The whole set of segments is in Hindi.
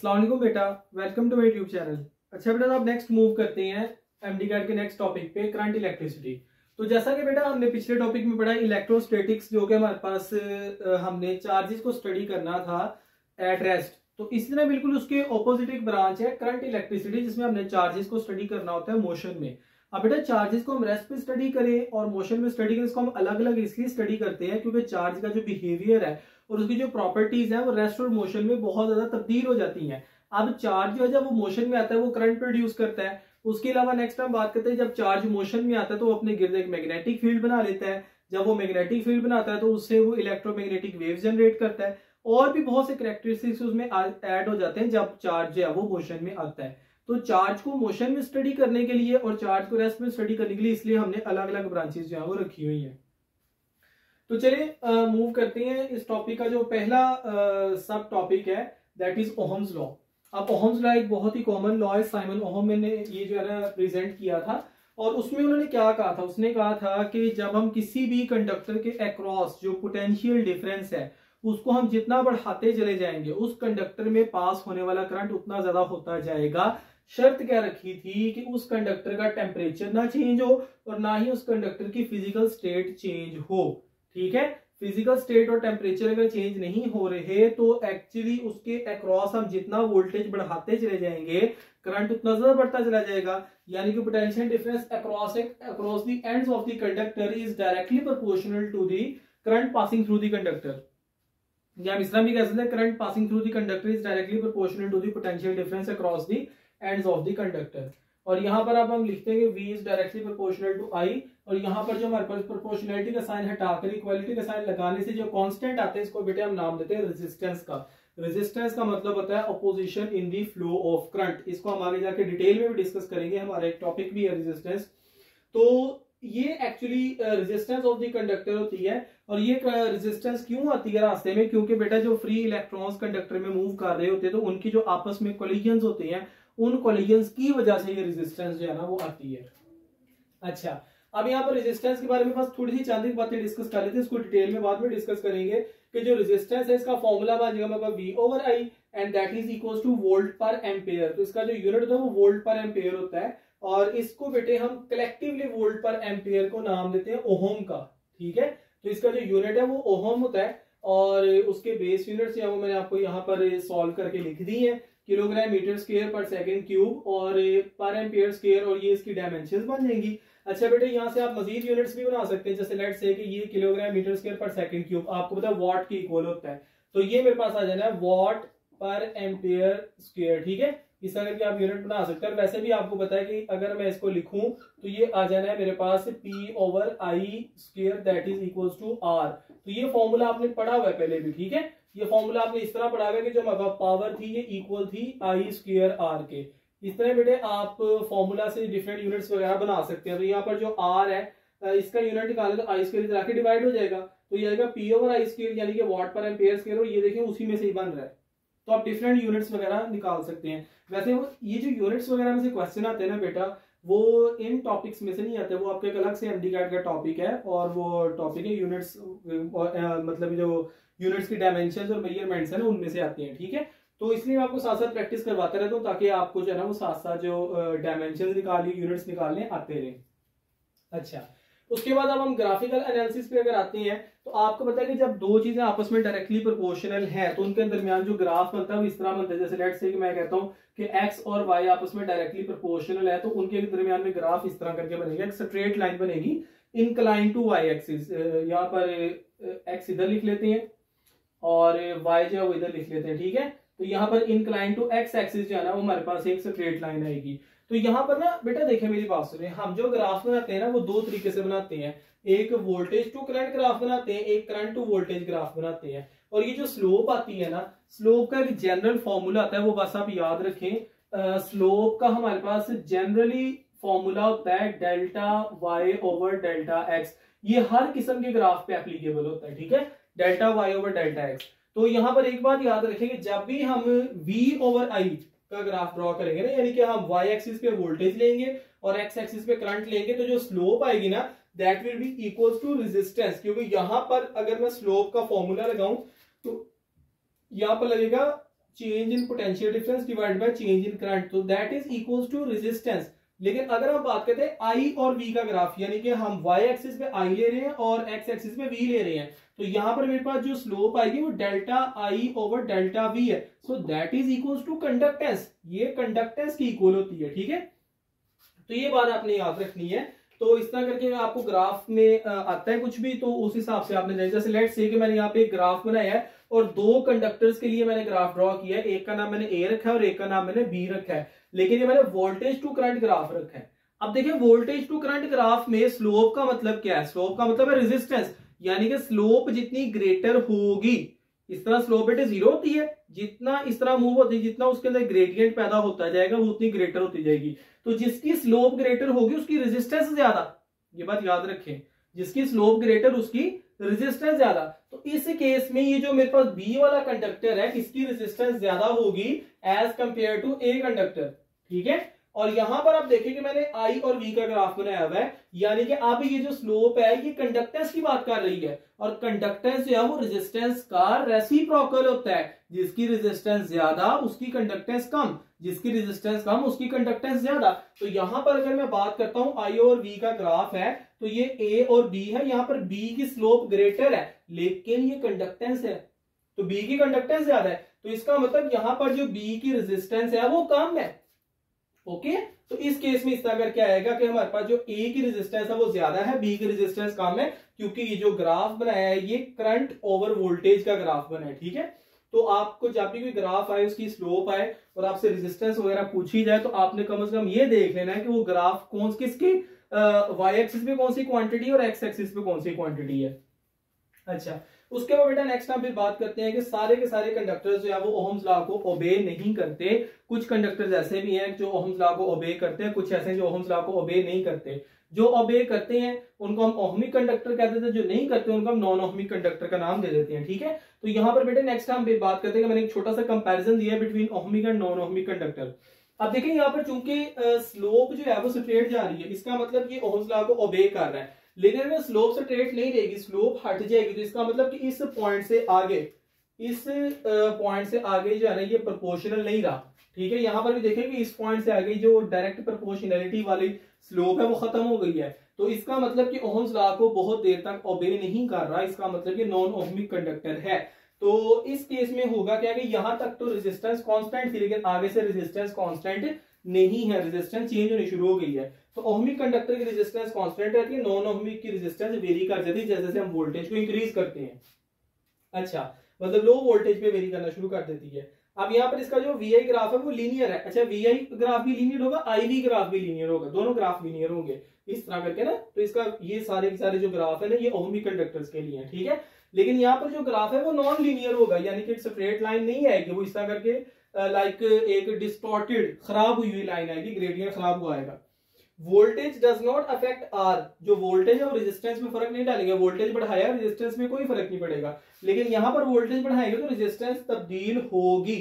अस्सलाम वालेकुम बेटा, welcome to my YouTube channel. अच्छा बेटा, अब नेक्स्ट मूव करते हैं एमडी कैट के नेक्स्ट टॉपिक पे, करंट इलेक्ट्रिसिटी। तो जैसा कि बेटा हमने पिछले टॉपिक में पढ़ा इलेक्ट्रोस्टैटिक्स, जो कि हमारे पास हमने चार्जेस को स्टडी करना था एट रेस्ट। तो इसी तरह बिल्कुल उसके ऑपोजिट एक ब्रांच है करंट इलेक्ट्रिसिटी, जिसमें हमने चार्जेस को स्टडी करना होता है मोशन में। अब बेटा चार्जेस को हम रेस्ट पे स्टडी करें और मोशन में स्टडी करें, इसको हम अलग अलग इसलिए स्टडी करते हैं क्योंकि चार्ज का जो बिहेवियर है और उसकी जो प्रॉपर्टीज है वो रेस्ट और मोशन में बहुत ज्यादा तब्दील हो जाती हैं। अब चार्ज जो है जब वो मोशन में आता है वो करंट प्रोड्यूस करता है। उसके अलावा नेक्स्ट हम बात करते हैं, जब चार्ज मोशन में आता है तो वो अपने गिर्द एक मैग्नेटिक फील्ड बना लेता है। जब वो मैग्नेटिक फील्ड बनाता है तो उससे वो इलेक्ट्रोमैग्नेटिक वेव्स जनरेट करता है, और भी बहुत से कैरेक्टरिस्टिक्स उसमें ऐड हो जाते हैं जब चार्ज जो है वो मोशन में आता है। तो चार्ज को मोशन में स्टडी करने के लिए और चार्ज को रेस्ट में स्टडी करने के लिए इसलिए हमने अलग अलग ब्रांचेस जो है वो रखी हुई है। तो चलिए मूव करते हैं इस टॉपिक का जो पहला सब टॉपिक है, दैट इज ओहम्स लॉ। अब ओहम्स लॉ एक बहुत ही कॉमन लॉ है, साइमन ओहम ने ये जो है ना प्रेजेंट किया था। और उसमें उन्होंने क्या कहा था, उसने कहा था कि जब हम किसी भी कंडक्टर के अक्रॉस जो पोटेंशियल डिफरेंस है उसको हम जितना बढ़ाते चले जाएंगे उस कंडक्टर में पास होने वाला करंट उतना ज्यादा होता जाएगा। शर्त क्या रखी थी कि उस कंडक्टर का टेम्परेचर ना चेंज हो और ना ही उस कंडक्टर की फिजिकल स्टेट चेंज हो। ठीक है, फिजिकल स्टेट और टेम्परेचर अगर चेंज नहीं हो रहे तो एक्चुअली उसके अक्रॉस हम जितना वोल्टेज बढ़ाते चले जाएंगे करंट उतना ज्यादा बढ़ता चला जाएगा। यानी कि potential difference across the ends of the conductor is directly proportional to the current passing through the conductor. या हम इस तरह भी कह सकते हैं, current passing through the conductor is directly proportional to the potential difference across the ends of the conductor. और यहाँ पर अब हम लिखते हैं कि V is directly proportional to I, और यहाँ पर जो हमारे पास प्रोपोर्शनलिटी का साइन हटाकर इक्वालिटी का साइन लगाने से जो कांस्टेंट आता है इसको बेटे हम नाम देते हैं रेजिस्टेंस का। रेजिस्टेंस का मतलब होता है opposition in the flow of current. इसको हम आगे जाके डिटेल में भी डिस्कस करेंगे, हमारा एक टॉपिक भी है रेजिस्टेंस। तो ये actually resistance of the conductor होती है। और ये रेजिस्टेंस क्यों आती है रास्ते में, क्योंकि बेटा जो फ्री इलेक्ट्रॉन्स कंडक्टर में मूव कर रहे होते हैं तो उनकी जो आपस में कोलिजन्स होते हैं उन कोलिजन्स की वजह से ये रेजिस्टेंस जो है ना वो आती है। अच्छा, अब यहाँ पर रेजिस्टेंस के बारे में बस थोड़ी सी चंद बातें डिस्कस कर लेते हैं, इसको डिटेल में बाद में डिस्कस करेंगे। कि जो रेजिस्टेंस है इसका फॉर्मूला बन जाएगा V/I and that is equals two volt per ampere. तो इसका जो यूनिट होता है वो वोल्ट पर एम्पेयर होता है, और इसको बेटे हम कलेक्टिवली वोल्ट पर एम्पेयर को नाम देते हैं ओहम का। ठीक है, तो इसका जो यूनिट है वो ओहम होता है, और उसके बेस यूनिट्स जो है वो मैंने आपको यहाँ पर सॉल्व करके लिख दी है, किलोग्राम मीटर स्क्वायर पर सेकंड क्यूब और पर एम्पियर स्क्वायर, और ये इसकी डायमेंशंस बन जाएंगी। अच्छा बेटे, यहाँ से आप मजीद यूनिट्स भी बना सकते हैं, जैसे लेट्स से कि ये किलोग्राम मीटर स्क्वायर पर सेकंड क्यूब आपको पता है वॉट के इक्वल होता है, तो ये मेरे पास आ जाना है वॉट पर एम्पियर स्क्वायर। ठीक है, इस तरह की आप यूनिट बना सकते हैं। वैसे भी आपको पता है कि अगर मैं इसको लिखूं तो ये आ जाना है मेरे पास P/I square that is equals to R। तो ये फॉर्मूला आपने पढ़ा हुआ है पहले भी। ठीक है, ये फॉर्मूला आपने इस तरह पढ़ा हुआ है कि जो पावर थी ये इक्वल थी I स्क्वायर R के। इस तरह बेटे आप फॉर्मूला से डिफरेंट यूनिट्स वगैरह बना सकते हैं। तो यहाँ पर जो R है इसका यूनिट निकालें तो I स्क्वायर जाके डिवाइड हो जाएगा, तो ये आएगा P/I स्क्वायर यानी कि वॉट पर एम्पेयर स्क्वायर, और ये देखिए उसी में से ही बन रहा है। तो आप डिफरेंट यूनिट्स वगैरह निकाल सकते हैं। वैसे वो ये जो यूनिट्स वगैरह में से क्वेश्चन आते हैं ना बेटा, वो इन टॉपिक्स में से नहीं आते, वो आपके एक अलग से एमडी कैट का टॉपिक है, और वो टॉपिक है यूनिट्स, मतलब जो यूनिट्स की डायमेंशंस और मेजरमेंट्स है ना उनमें से आती हैं। ठीक है, तो इसलिए मैं आपको साथ साथ प्रैक्टिस करवाता रहता हूँ ताकि आपको जो है ना वो साथ साथ जो डायमेंशंस निकालिए यूनिट्स निकालने आते रहे। अच्छा, उसके बाद अब हम ग्राफिकल एनालिसिस पे अगर आते हैं तो आपको पता है कि जब दो चीजें आपस में डायरेक्टली प्रोपोर्शनल हैं तो उनके दरमियान जो ग्राफ बनता है वो इस तरह बनता है, जैसे लेट्स से कि मैं कहता हूं कि x और y आपस में डायरेक्टली प्रोपोर्शनल है, तो उनके दरमियान में ग्राफ इस तरह करके बनेगा, एक स्ट्रेट लाइन बनेगी इंक्लाइन टू y एक्सिस। यहाँ पर x इधर लिख लेते हैं और y जो है वो इधर लिख लेते हैं। ठीक है, तो यहाँ पर इंक्लाइन टू x एक्सिस जो है ना वो हमारे पास एक स्ट्रेट लाइन आएगी। तो यहाँ पर ना बेटा देखें, मेरी बात सुनिए, हम जो ग्राफ बनाते हैं ना वो दो तरीके से बनाते हैं, एक वोल्टेज टू करंट ग्राफ बनाते हैं, एक करंट टू वोल्टेज ग्राफ बनाते हैं। और ये जो स्लोप आती है ना, स्लोप का एक जनरल फॉर्मूला आता है, वो बस आप याद रखें। स्लोप का हमारे पास जनरली फॉर्मूला होता है delta y over delta x। ये हर किस्म के ग्राफ पे एप्लीकेबल होता है। ठीक है, delta y over delta x। तो यहाँ पर एक बात याद रखें कि जब भी हम V/I का ग्राफ ड्रॉ करेंगे ना, यानी कि हम y एक्सिस पे वोल्टेज लेंगे और x एक्सिस पे करंट लेंगे, तो जो स्लोप आएगी ना that will be equals to resistance. क्योंकि यहां पर अगर मैं स्लोप का फॉर्मूला लगाऊं तो यहां पर लगेगा change in potential difference divide by change in current, तो that is equals to resistance. लेकिन अगर हम बात करते हैं आई और वी का ग्राफ, यानी कि हम वाई एक्सिस पे आई ले रहे हैं और एक्स एक्सिस पे वी ले रहे हैं, तो यहां पर मेरे पास जो स्लोप आएगी वो delta I over delta V है। So that is equals to conductance, ये कंडक्टेंस की इक्वल होती है। ठीक है, तो ये बात आपने याद रखनी है। तो इस तरह करके आपको ग्राफ में आता है कुछ भी, तो उस हिसाब से आपने, जैसे लेट्स से कि मैंने यहाँ पे एक ग्राफ बनाया है और दो कंडक्टर्स के लिए मैंने ग्राफ ड्रॉ किया है, एक का नाम मैंने ए रखा है और एक का नाम मैंने बी रखा है, लेकिन ये मैंने वोल्टेज टू करंट ग्राफ रखा है। अब देखिए वोल्टेज टू करंट ग्राफ में स्लोप का मतलब क्या है? स्लोप का मतलब है रेजिस्टेंस, यानी कि स्लोप जितनी ग्रेटर होगी, इस तरह स्लोप बेटे जीरो होती है, जितना इस तरह मूव होती है, जितना उसके अंदर ग्रेडियंट पैदा होता जाएगा वो उतनी ग्रेटर होती जाएगी। तो जिसकी स्लोप ग्रेटर होगी उसकी रेजिस्टेंस ज्यादा, ये बात याद रखें, जिसकी स्लोप ग्रेटर उसकी रेजिस्टेंस ज्यादा। तो इस केस में ये जो मेरे पास बी वाला कंडक्टर है इसकी रेजिस्टेंस ज्यादा होगी as compare to a conductor. ठीक है, और यहां पर आप देखें कि मैंने आई और वी का ग्राफ बनाया हुआ है, यानी कि अब ये जो स्लोप है ये कंडक्टेंस की बात कर रही है, और कंडक्टेंस जो है वो रेजिस्टेंस का रेसिप्रोकल होता है। जिसकी रेजिस्टेंस ज्यादा उसकी कंडक्टेंस कम, जिसकी रेजिस्टेंस कम उसकी कंडक्टेंस ज्यादा। तो यहां पर अगर मैं बात करता हूं आई और वी का ग्राफ है, तो ये ए और बी है, यहां पर बी की स्लोप ग्रेटर है लेकिन ये कंडक्टेंस है, तो बी की कंडक्टेंस ज्यादा है, तो इसका मतलब यहां पर जो बी की रेजिस्टेंस है वो कम है। ओके, तो इस केस में इस तरह करके आएगा कि हमारे पास जो ए की रेजिस्टेंस है वो ज्यादा है, बी की रेजिस्टेंस कम है, क्योंकि ये जो ग्राफ बनाया है ये करंट ओवर वोल्टेज का ग्राफ बना है। ठीक है, तो आपको जब भी कोई ग्राफ आए उसकी स्लोप आए और आपसे रेजिस्टेंस वगैरह पूछी जाए, तो आपने कम से कम ये देख लेना है कि वो ग्राफ कौन किसकी वाई एक्सिस पे कौन सी क्वांटिटी और एक्स एक्सिस पे कौन सी क्वांटिटी है। अच्छा, उसके बाद बेटा नेक्स्ट हम फिर बात करते हैं कि सारे के सारे कंडक्टर्स जो है वो ओहम्स लॉ को ओबे नहीं करते। कुछ कंडक्टर्स ऐसे भी हैं जो ओहम्स लॉ को ओबे करते हैं, कुछ ऐसे हैं जो ओहम्स लॉ को ओबे नहीं करते। जो ओबे करते हैं उनको हम ओहमिक कंडक्टर कहते थे, जो नहीं करते उनको हम नॉन ओहमिक कंडक्टर का नाम दे देते हैं। ठीक है, तो यहाँ पर बेटे नेक्स्ट हम बात करते हैं कि मैंने एक छोटा सा कंपैरिजन दिया है between ohmic and non ohmic conductor. अब देखिए यहाँ पर चूंकि स्लोप जो है वो स्ट्रेट जा रही है, इसका मतलब ये ओहम्स लॉ को ओबे कर रहा है, लेकिन अगर स्लोप स्ट्रेट नहीं रहेगी, स्लोप हट जाएगी, तो इसका मतलब कि इस पॉइंट से आगे, इस पॉइंट से आगे जो है ना ये प्रोपोर्शनल नहीं रहा। ठीक है, यहां पर भी देखेंगे इस पॉइंट से आगे जो डायरेक्ट प्रोपोर्शनैलिटी वाली स्लोप है वो खत्म हो गई है, तो इसका मतलब कि ओहम्स लॉ को बहुत देर तक ओबे नहीं कर रहा, इसका मतलब कि नॉन ओहमिक कंडक्टर है। तो इस केस में होगा क्या कि यहां तक तो रेजिस्टेंस कांस्टेंट थी, लेकिन आगे से रेजिस्टेंस कांस्टेंट नहीं है, रेजिस्टेंस चेंज होनी शुरू हो गई है। तो ओहमिक कंडक्टर की रेजिस्टेंस कांस्टेंट रहती है, नॉन ओहमिक की रेजिस्टेंस वेरी कर जाती है जैसे जैसे हम वोल्टेज को इंक्रीज करते हैं। अच्छा, मतलब लो वोल्टेज पे वेरी करना शुरू कर देती है। अब यहाँ पर इसका जो वीआई ग्राफ है वो लीनियर है। अच्छा, वीआई ग्राफ भी लीनियर होगा, आईवी ग्राफ भी लीनियर होगा, दोनों ग्राफ लीनियर होंगे इस तरह करके ना। तो इसका ये सारे के सारे जो ग्राफ है ना ये ओहमिक कंडक्टर्स के लिए है। ठीक है, लेकिन यहाँ पर जो ग्राफ है वो नॉन लीनियर होगा, यानी कि स्ट्रेट लाइन नहीं आएगी, वो इस तरह करके लाइक एक डिस्टॉर्टेड खराब हुई हुई लाइन आएगी, ग्रेडियंट खराब हुआ आएगा। Voltage does not affect our, जो वोल्टेज है वो रेजिस्टेंस में फर्क नहीं डालेंगे, वोल्टेज बढ़ाया रेजिस्टेंस में कोई फर्क नहीं पड़ेगा, लेकिन यहां पर वोल्टेज बढ़ाएंगे तो रेजिस्टेंस तब्दील होगी।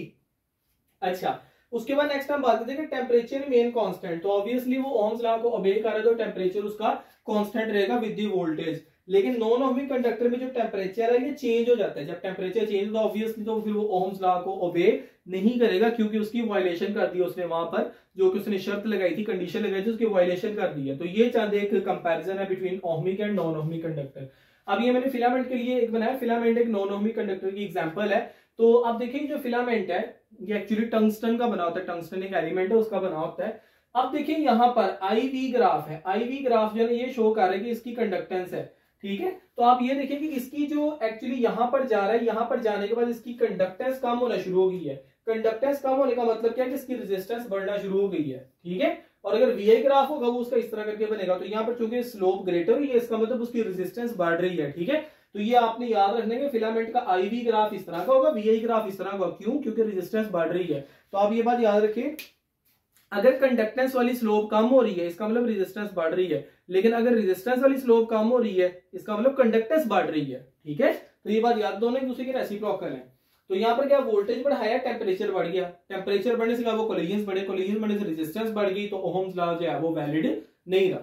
अच्छा, उसके बाद नेक्स्ट हम बात करते हैं कि टेम्परेचर रिमेन कांस्टेंट, तो ऑब्वियसली वो ओहम्स लॉ को ओबे कर रहा है तो टेम्परेचर उसका कांस्टेंट रहेगा विद द वोल्टेज। लेकिन नॉन ओहमिक कंडक्टर में जो टेम्परेचर है ये चेंज हो जाता है, जब टेम्परेचर चेंज होता है ऑब्वियसली तो फिर वो ओहम्स लॉ को ओबे नहीं करेगा, क्योंकि उसकी वायलेशन कर दी उसने वहां पर, जो कि उसने शर्त लगाई थी, कंडीशन लगाई थी, उसकी वायलेशन कर दी है। तो ये चंद एक कंपैरिजन है between ohmic and non ohmic conductor. अब ये मैंने फिलामेंट के लिए एक बनाया, फिलामेंट एक नॉन ओहमिक कंडक्टर की एग्जांपल है। तो अब देखिए जो फिलामेंट है ये एक्चुअली टंगस्टन का बना होता है, टंगस्टन एक एलिमेंट है उसका बना होता है। अब देखिए यहाँ पर आई वी ग्राफ है, आई वी ग्राफ जो है ये शो कर रहा है कि इसकी कंडक्टेंस है। ठीक है, तो आप ये देखिए कि इसकी जो एक्चुअली यहां पर जा रहा है, यहां पर जाने के बाद इसकी कंडक्टेंस कम होना शुरू हो गई है। कंडक्टेंस कम होने का मतलब क्या है कि इसकी रेजिस्टेंस बढ़ना शुरू हो गई है। ठीक है, और अगर वीआई ग्राफ होगा वो उसका इस तरह करके बनेगा, तो यहाँ पर चूंकि स्लोप ग्रेटर हुई है इसका मतलब उसकी रेजिस्टेंस बढ़ रही है। ठीक है, तो ये आपने याद रखने के फिलामेंट का आईवी ग्राफ इस तरह का होगा, वीआई ग्राफ इस तरह का, क्यों? क्योंकि रेजिस्टेंस बढ़ रही है। तो आप ये बात याद रखिए, अगर कंडक्टेंस वाली स्लोप कम हो रही है इसका मतलब रेजिस्टेंस बढ़ रही है, लेकिन अगर रेजिस्टेंस वाली स्लोप कम हो रही है इसका मतलब कंडक्टेंस बढ़ रही है। ठीक है, तो ये बात याद, दोनों एक दूसरे के रेसिप्रोकल है। तो यहाँ पर क्या वोल्टेज बढ़ाया, टेम्परेचर बढ़ गया, टेम्परेचर बढ़ने से क्या वो कोलिजन बढ़े, कोलिजन बढ़ने से रेजिस्टेंस बढ़ गई, तो ओहम्स लॉ जो है वो वैलिड नहीं रहा।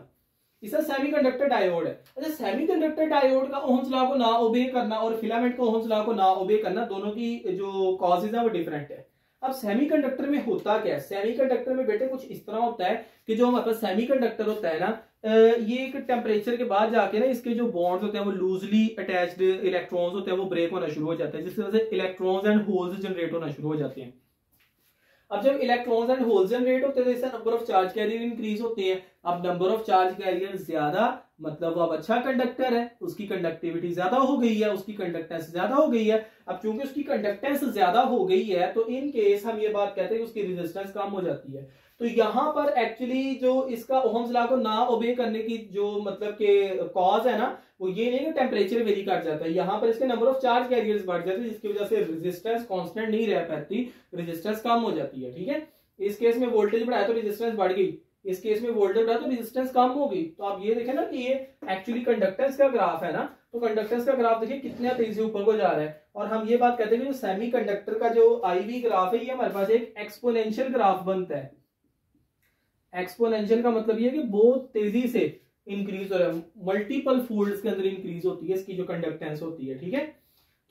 इसका सेमीकंडक्टर डायोड है। अच्छा, सेमीकंडक्टर डायोड का ओहम्स लॉ को ना ओबे करना और फिलामेंट का ओहम्स लॉ को ना ओबे करना, दोनों की जो कॉजेज है वो डिफरेंट है। अब सेमीकंडक्टर में होता क्या है, सेमीकंडक्टर में बेटे कुछ इस तरह होता है कि जो हमारे पास सेमीकंडक्टर होता है ना, ये एक टेम्परेचर के बाद जाके ना इसके जो बॉन्ड्स होते हैं वो लूजली अटैच्ड इलेक्ट्रॉन्स होते हैं वो ब्रेक होना शुरू हो जाता है, जिसकी वजह से इलेक्ट्रॉन्स एंड होल्स जनरेट होना शुरू हो जाते हैं। अब जब इलेक्ट्रॉन्स एंड होल्स जनरेट होते हैं तो इससे number of charge carrier increase होते हैं। अब नंबर ऑफ चार्ज कैरियर ज्यादा मतलब वो अब अच्छा कंडक्टर है, उसकी कंडक्टिविटी ज्यादा हो गई है, उसकी कंडक्टेंस ज्यादा हो गई है। अब चूंकि उसकी कंडक्टेंस ज्यादा हो गई है तो इन केस हम ये बात कहते हैं कि उसकी रेजिस्टेंस कम हो जाती है। तो यहां पर एक्चुअली जो इसका ओहम्स लॉ को ना ओबे करने की जो मतलब के कॉज है ना, वो ये नहीं कि टेम्परेचर वेरी कर जाता है, यहाँ पर इसके नंबर ऑफ चार्ज कैरियर्स बढ़ जाते हैं जिसकी वजह से रेजिस्टेंस कांस्टेंट नहीं रह पाती, रेजिस्टेंस कम हो जाती है। ठीक है, इस केस में वोल्टेज बढ़ाया तो रेजिस्टेंस बढ़ गई, इस केस में वोल्टेज बढ़ाया तो रेजिस्टेंस कम हो गई। तो आप ये देखें ना कि ये एक्चुअली कंडक्टेंस का ग्राफ है ना, तो कंडक्टेंस का ग्राफ देखिए कितने तेजी से ऊपर को जा रहा है। और हम ये बात कहते हैं कि जो सेमी कंडक्टर का जो IV ग्राफ है ये हमारे पास एक एक्सपोनेंशियल ग्राफ बनता है। एक्सपोनेंशियल का मतलब ये कि बहुत तेजी से इंक्रीज हो रहा है, मल्टीपल फोल्ड्स के अंदर इंक्रीज होती है इसकी जो कंडक्टेंस होती है। ठीक है,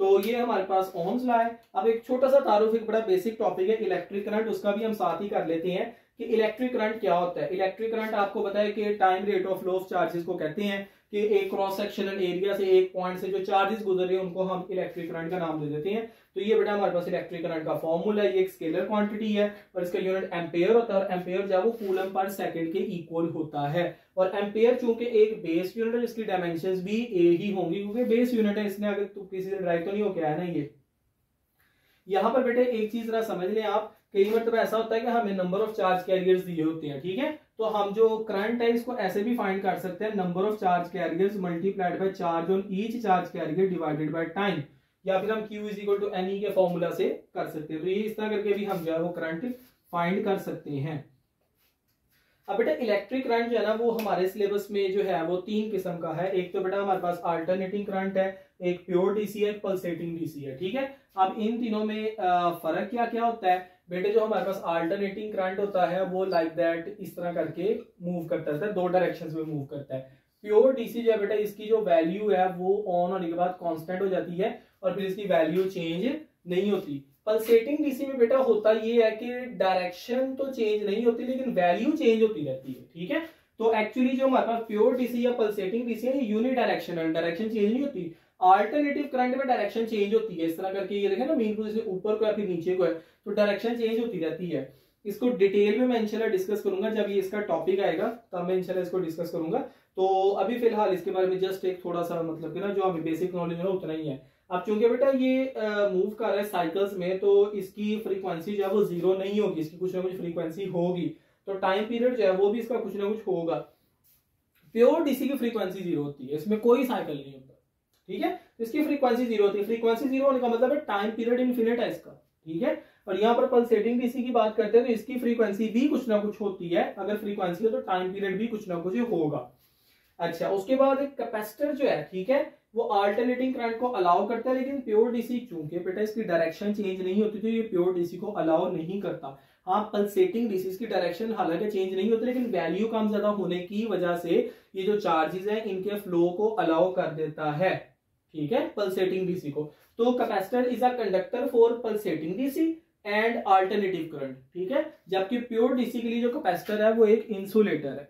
तो ये हमारे पास ओहम्स लॉ है। अब एक छोटा सा तारुफ, एक बड़ा बेसिक टॉपिक है इलेक्ट्रिक करंट, उसका भी हम साथ ही कर लेते हैं कि इलेक्ट्रिक करंट क्या होता है। इलेक्ट्रिक करंट आपको पता है कि time rate of flow of charges को कहते हैं कि एक क्रॉस सेक्शनल एरिया से एक पॉइंट से जो चार्जेस गुजर रहे हैं उनको हम इलेक्ट्रिक करंट का नाम दे देते हैं। तो ये बेटा हमारे पास इलेक्ट्रिक करंट का फॉर्मूला है, ये एक स्केलर क्वांटिटी है और इसका यूनिट एम्पेयर होता है और एम्पेयर जो है वो कूलम पर सेकंड के इक्वल होता है। और एम्पेयर चूंकि एक बेस यूनिट है जिसकी डायमेंशंस भी ए ही होंगी क्योंकि बेस यूनिट है, इसने अगर तो किसी से ड्राइव तो नहीं होके आया ना। ये यहां पर बेटे एक चीज जरा समझ लें आप, कई मतलब ऐसा होता है कि हमें नंबर ऑफ चार्ज कैरियर्स दिए होते हैं। ठीक है, तो हम जो करंट है इसको ऐसे भी फाइंड कर सकते हैं, number of charge carriers multiplied by charge on each charge carrier divided by time, या फिर हम Q is equal to NE के फॉर्मूला से कर सकते हैं। तो ये इस तरह करके भी हम जो है वो करंट फाइंड कर सकते हैं। अब बेटा इलेक्ट्रिक करंट जो है ना वो हमारे सिलेबस में जो है वो 3 किस्म का है। एक तो बेटा हमारे पास अल्टरनेटिंग करंट है, एक प्योर डीसी है, एक पल्सेटिंग डीसी है। ठीक है, अब इन तीनों में फर्क क्या क्या होता है बेटे। जो हमारे पास अल्टरनेटिंग करंट होता है वो लाइक दैट इस तरह करके मूव करता है, 2 डायरेक्शंस में मूव करता है। प्योर डीसी जो है बेटा इसकी जो वैल्यू है वो ऑन होने के बाद कांस्टेंट हो जाती है और फिर इसकी वैल्यू चेंज नहीं होती। पल्सेटिंग डीसी में बेटा होता ये है कि डायरेक्शन तो चेंज नहीं होती लेकिन वैल्यू चेंज होती रहती है। ठीक है, तो एक्चुअली जो हमारे पास प्योर डीसी या पल्सेटिंग डीसी है ये यूनिडायरेक्शनल, डायरेक्शन चेंज नहीं होती। अल्टरनेटिव करंट में डायरेक्शन चेंज होती है, इस तरह करके ये देखें ना मेन पोजीशन ऊपर को या फिर नीचे को है तो डायरेक्शन चेंज होती रहती है। इसको डिटेल में मैं इंशाल्लाह डिस्कस करूंगा जब ये इसका टॉपिक आएगा, तब मैं इंशाल्लाह इसको डिस्कस करूंगा। तो अभी फिलहाल इसके बारे में जस्ट एक थोड़ा सा मतलब कि ना जो हमें बेसिक नॉलेज है उतना ही है। अब चूंकि बेटा ये मूव कर रहा है साइकिल्स में तो इसकी फ्रीक्वेंसी जो है वो 0 नहीं होगी, इसकी कुछ ना कुछ फ्रीक्वेंसी होगी, तो टाइम पीरियड जो है वो भी इसका कुछ ना कुछ होगा। प्योर डीसी की फ्रीक्वेंसी 0 होती है, इसमें कोई साइकिल नहीं होता। ठीक है, इसकी फ्रीक्वेंसी 0 होती है। फ्रीक्वेंसी 0 होने का मतलब है टाइम पीरियड इनफिनिट है इसका। ठीक है, और यहाँ पर पल्सेटिंग डीसी की बात करते हैं तो इसकी फ्रीक्वेंसी भी कुछ ना कुछ होती है, अगर फ्रीक्वेंसी हो तो टाइम पीरियड भी कुछ ना कुछ होगा। अच्छा, उसके बाद एक कैपेसिटर जो है, ठीक है, वो अल्टरनेटिंग करंट को अलाउ करता है, लेकिन प्योर डीसी चूंकि बेटा इसकी डायरेक्शन चेंज नहीं होती तो ये प्योर डीसी को अलाउ नहीं करता। हाँ, पल्सेटिंग डीसी की डायरेक्शन हालांकि चेंज नहीं होती लेकिन वैल्यू कम ज्यादा होने की वजह से ये जो चार्जेस हैं इनके फ्लो को अलाउ कर देता है। ठीक है, पल्सेटिंग डीसी को। तो capacitor is a conductor for pulsating DC and alternative current. ठीक है, जबकि प्योर डीसी के लिए जो कैपेसिटर है वो एक इंसुलेटर है।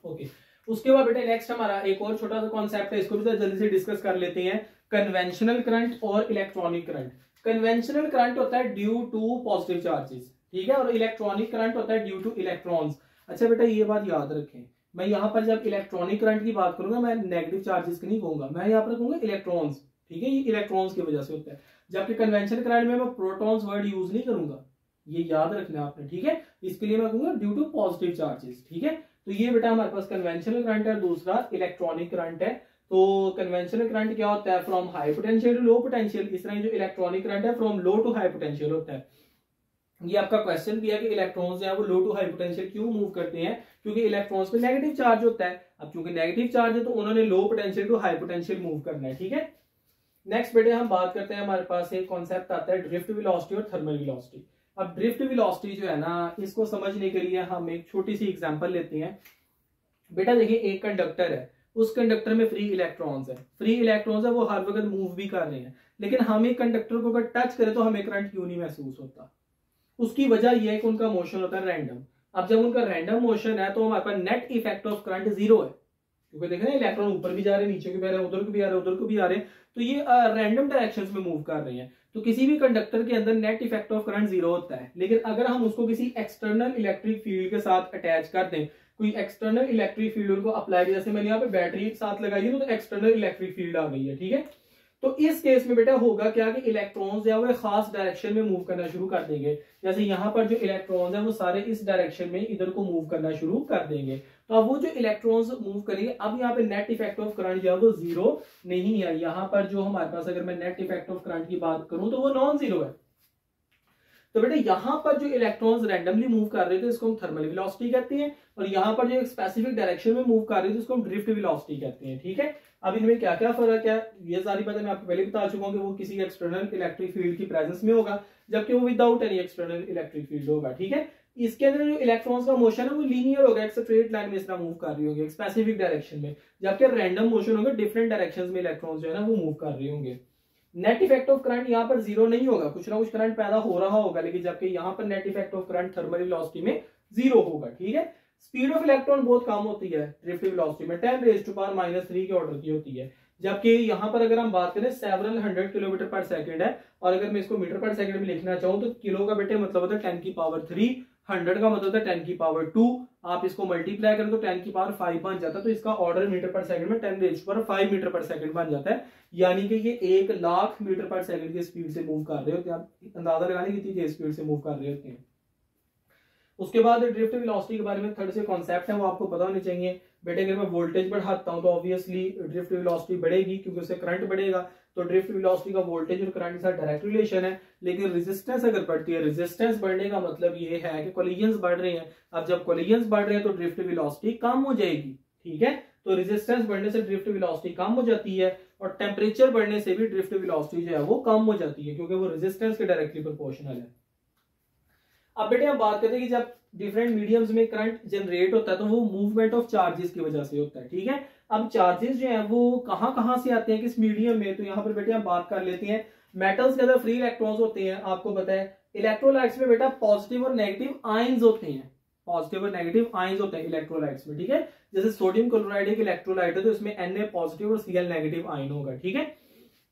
ओके, उसके बाद बेटा नेक्स्ट हमारा एक और छोटा सा कॉन्सेप्ट है, इसको भी जल्दी से डिस्कस कर लेते हैं, कन्वेंशनल करंट और इलेक्ट्रॉनिक करंट। कन्वेंशनल करंट होता है ड्यू टू पॉजिटिव चार्जेस, ठीक है, और इलेक्ट्रॉनिक करंट होता है ड्यू टू इलेक्ट्रॉन्स। अच्छा बेटा ये बात याद रखें, मैं यहाँ पर जब इलेक्ट्रॉनिक करंट की बात करूंगा मैं नेगेटिव चार्जेस की नहीं कहूंगा, मैं यहाँ पर कहूंगा इलेक्ट्रॉन्स। ठीक है, ये इलेक्ट्रॉन्स की वजह से होता है, जबकि कन्वेंशनल करंट में मैं प्रोटॉन्स वर्ड यूज नहीं करूंगा, ये याद रखना आपने। ठीक है, इसके लिए मैं कहूंगा ड्यू टू पॉजिटिव चार्जेस। ठीक है, तो ये बेटा हमारे पास कन्वेंशनल करंट है, दूसरा इलेक्ट्रॉनिक करंट है। तो कन्वेंशनल करंट क्या होता है, from high potential to low potential. इस तरह जो इलेक्ट्रॉनिक करंट है from low to high potential होता है। ये आपका क्वेश्चन भी है कि इलेक्ट्रॉन्स जो है वो लो टू हाई पोटेंशियल क्यों मूव करते हैं, क्योंकि इलेक्ट्रॉन्स पे नेगेटिव चार्ज होता है। अब क्योंकि नेगेटिव चार्ज है तो उन्होंने low potential to high potential move करना है। ठीक है, नेक्स्ट बेटे हम बात करते हैं, हमारे पास एक कॉन्सेप्ट आता है ड्रिफ्ट वेलोसिटी और थर्मल वेलोसिटी। अब ड्रिफ्ट वेलोसिटी जो है ना, इसको समझने के लिए हम एक छोटी सी एग्जांपल लेते हैं। बेटा देखिए, एक कंडक्टर है, उस कंडक्टर में फ्री इलेक्ट्रॉन्स है, फ्री इलेक्ट्रॉन्स है, वो हर वक्त मूव भी कर रहे हैं, लेकिन हम एक कंडक्टर को अगर टच करें तो हमें करंट क्यों नहीं महसूस होता। उसकी वजह यह है कि उनका मोशन होता है रैंडम। अब जब उनका रैंडम मोशन है तो हमारे पास net effect of current zero है, क्योंकि देख रहे हैं इलेक्ट्रॉन ऊपर भी जा रहे हैं, नीचे को भी आ रहे हैं, उधर को भी आ रहे हैं, उधर को भी आ रहे हैं, तो ये रैंडम डायरेक्शंस में मूव कर रहे हैं। तो किसी भी कंडक्टर के अंदर net effect of current zero होता है। लेकिन अगर हम उसको किसी एक्सटर्नल इलेक्ट्रिक फील्ड के साथ अटैच कर दें, कोई एक्सटर्नल इलेक्ट्रिक फील्ड को अप्लाई, जैसे मैंने यहाँ पे बैटरी एक साथ लगाई है तो एक्सटर्नल इलेक्ट्रिक फील्ड आ गई है, ठीक है। तो इस केस में बेटा होगा क्या कि इलेक्ट्रॉन्स है वो खास डायरेक्शन में मूव करना शुरू कर देंगे। जैसे यहाँ पर जो इलेक्ट्रॉन्स है वो सारे इस डायरेक्शन में इधर को मूव करना शुरू कर देंगे। तो अब वो जो इलेक्ट्रॉन्स मूव करेंगे, अब यहाँ पे नेट इफेक्ट ऑफ करंट जो है वो जीरो नहीं है। यहाँ पर जो हमारे पास अगर मैं नेट इफेक्ट ऑफ करंट की बात करूं तो वो नॉन जीरो है। तो बेटा यहाँ पर जो इलेक्ट्रॉन्स रैंडमली मूव कर रहे थे इसको हम थर्मल वेलोसिटी कहते हैं, और यहाँ पर जो एक स्पेसिफिक डायरेक्शन में मूव कर रहे थे उसको हम ड्रिफ्ट वेलोसिटी कहते हैं, ठीक है। अब इनमें क्या क्या फर्क है ये सारी बातें मैं आपको पहले बता चुका हूँ कि वो किसी एक्सटर्नल इलेक्ट्रिक फील्ड की प्रेजेंस में होगा, जबकि वो without any external electric field होगा, ठीक है। इसके अंदर जो इलेक्ट्रॉन्स का मोशन है वो लीनियर होगा, एक स्ट्रेट लाइन में इस तरह मूव कर रही होंगे एक स्पेसिफिक डायरेक्शन में, जबकि रैंडम मोशन होगा, डिफरेंट डायरेक्शंस में इलेक्ट्रॉन्स जो है ना वो मूव कर रहे होंगे। नेट इफेक्ट ऑफ करंट यहाँ पर जीरो नहीं होगा, कुछ ना कुछ करंट पैदा हो रहा होगा, लेकिन जबकि यहाँ पर net effect of current thermal velocity में जीरो होगा, ठीक है। स्पीड ऑफ इलेक्ट्रॉन बहुत कम होती है ड्रिफ्ट वेलोसिटी में, 10⁻³ के ऑर्डर की होती है, जबकि यहाँ पर अगर हम बात करें सेवरल 100 किलोमीटर पर सेकंड है। और अगर मैं इसको मीटर पर सेकंड में लिखना चाहूँ तो किलो का बेटे मतलब होता है 10⁻3, 100 का मतलब होता है 10⁻2, आप इसको मल्टीप्लाई करें तो 10⁵ बन जाता है। तो इसका ऑर्डर मीटर पर सेकंड में 10⁵ मीटर पर सेकंड बन जाता है, यानी कि ये 1,00,000 मीटर पर सेकंड की स्पीड से मूव कर रहे होते हैं। आप अंदाजा लगाने कितनी तेज स्पीड से मूव कर रहे होते हैं। उसके बाद ड्रिफ्ट वेलोसिटी के बारे में थर्ड से कॉन्सेप्ट है वो आपको पता होने चाहिए बेटे। अगर मैं वोल्टेज बढ़ाता हूं तो ऑब्वियसली ड्रिफ्ट वेलोसिटी बढ़ेगी, क्योंकि उससे करंट बढ़ेगा। तो ड्रिफ्ट वेलोसिटी का वोल्टेज और करंट के साथ डायरेक्ट रिलेशन है। लेकिन रेजिस्टेंस अगर बढ़ती है, रेजिस्टेंस बढ़ने का मतलब ये है कि कोलिजन्स बढ़ रहे हैं। अब जब कोलिजन्स बढ़ रहे हैं तो ड्रिफ्ट वेलोसिटी कम हो जाएगी, ठीक है। तो रेजिस्टेंस बढ़ने से ड्रिफ्ट वेलोसिटी कम हो जाती है, और टेम्परेचर बढ़ने से भी ड्रिफ्ट वेलोसिटी जो है वो कम हो जाती है, क्योंकि वो रेजिस्टेंस के डायरेक्टली प्रोपोर्शनल है। अब बेटे हम बात करते हैं कि जब डिफरेंट मीडियम्स में करंट जनरेट होता है तो वो मूवमेंट ऑफ चार्जेस की वजह से होता है, ठीक है। अब चार्जेस जो है वो कहां से आते हैं, किस मीडियम में, तो यहाँ पर बेटे हम बात कर लेते हैं। मेटल्स के अंदर फ्री इलेक्ट्रॉन्स होते हैं, आपको पता है। इलेक्ट्रोलाइट्स में बेटा पॉजिटिव और नेगेटिव आयंस होते हैं, पॉजिटिव और नेगेटिव आयंस होते हैं इलेक्ट्रोलाइट्स में, ठीक है। जैसे सोडियम क्लोराइड एक इलेक्ट्रोलाइट है तो इसमें Na पॉजिटिव और Cl नेगेटिव आयन होगा, ठीक है।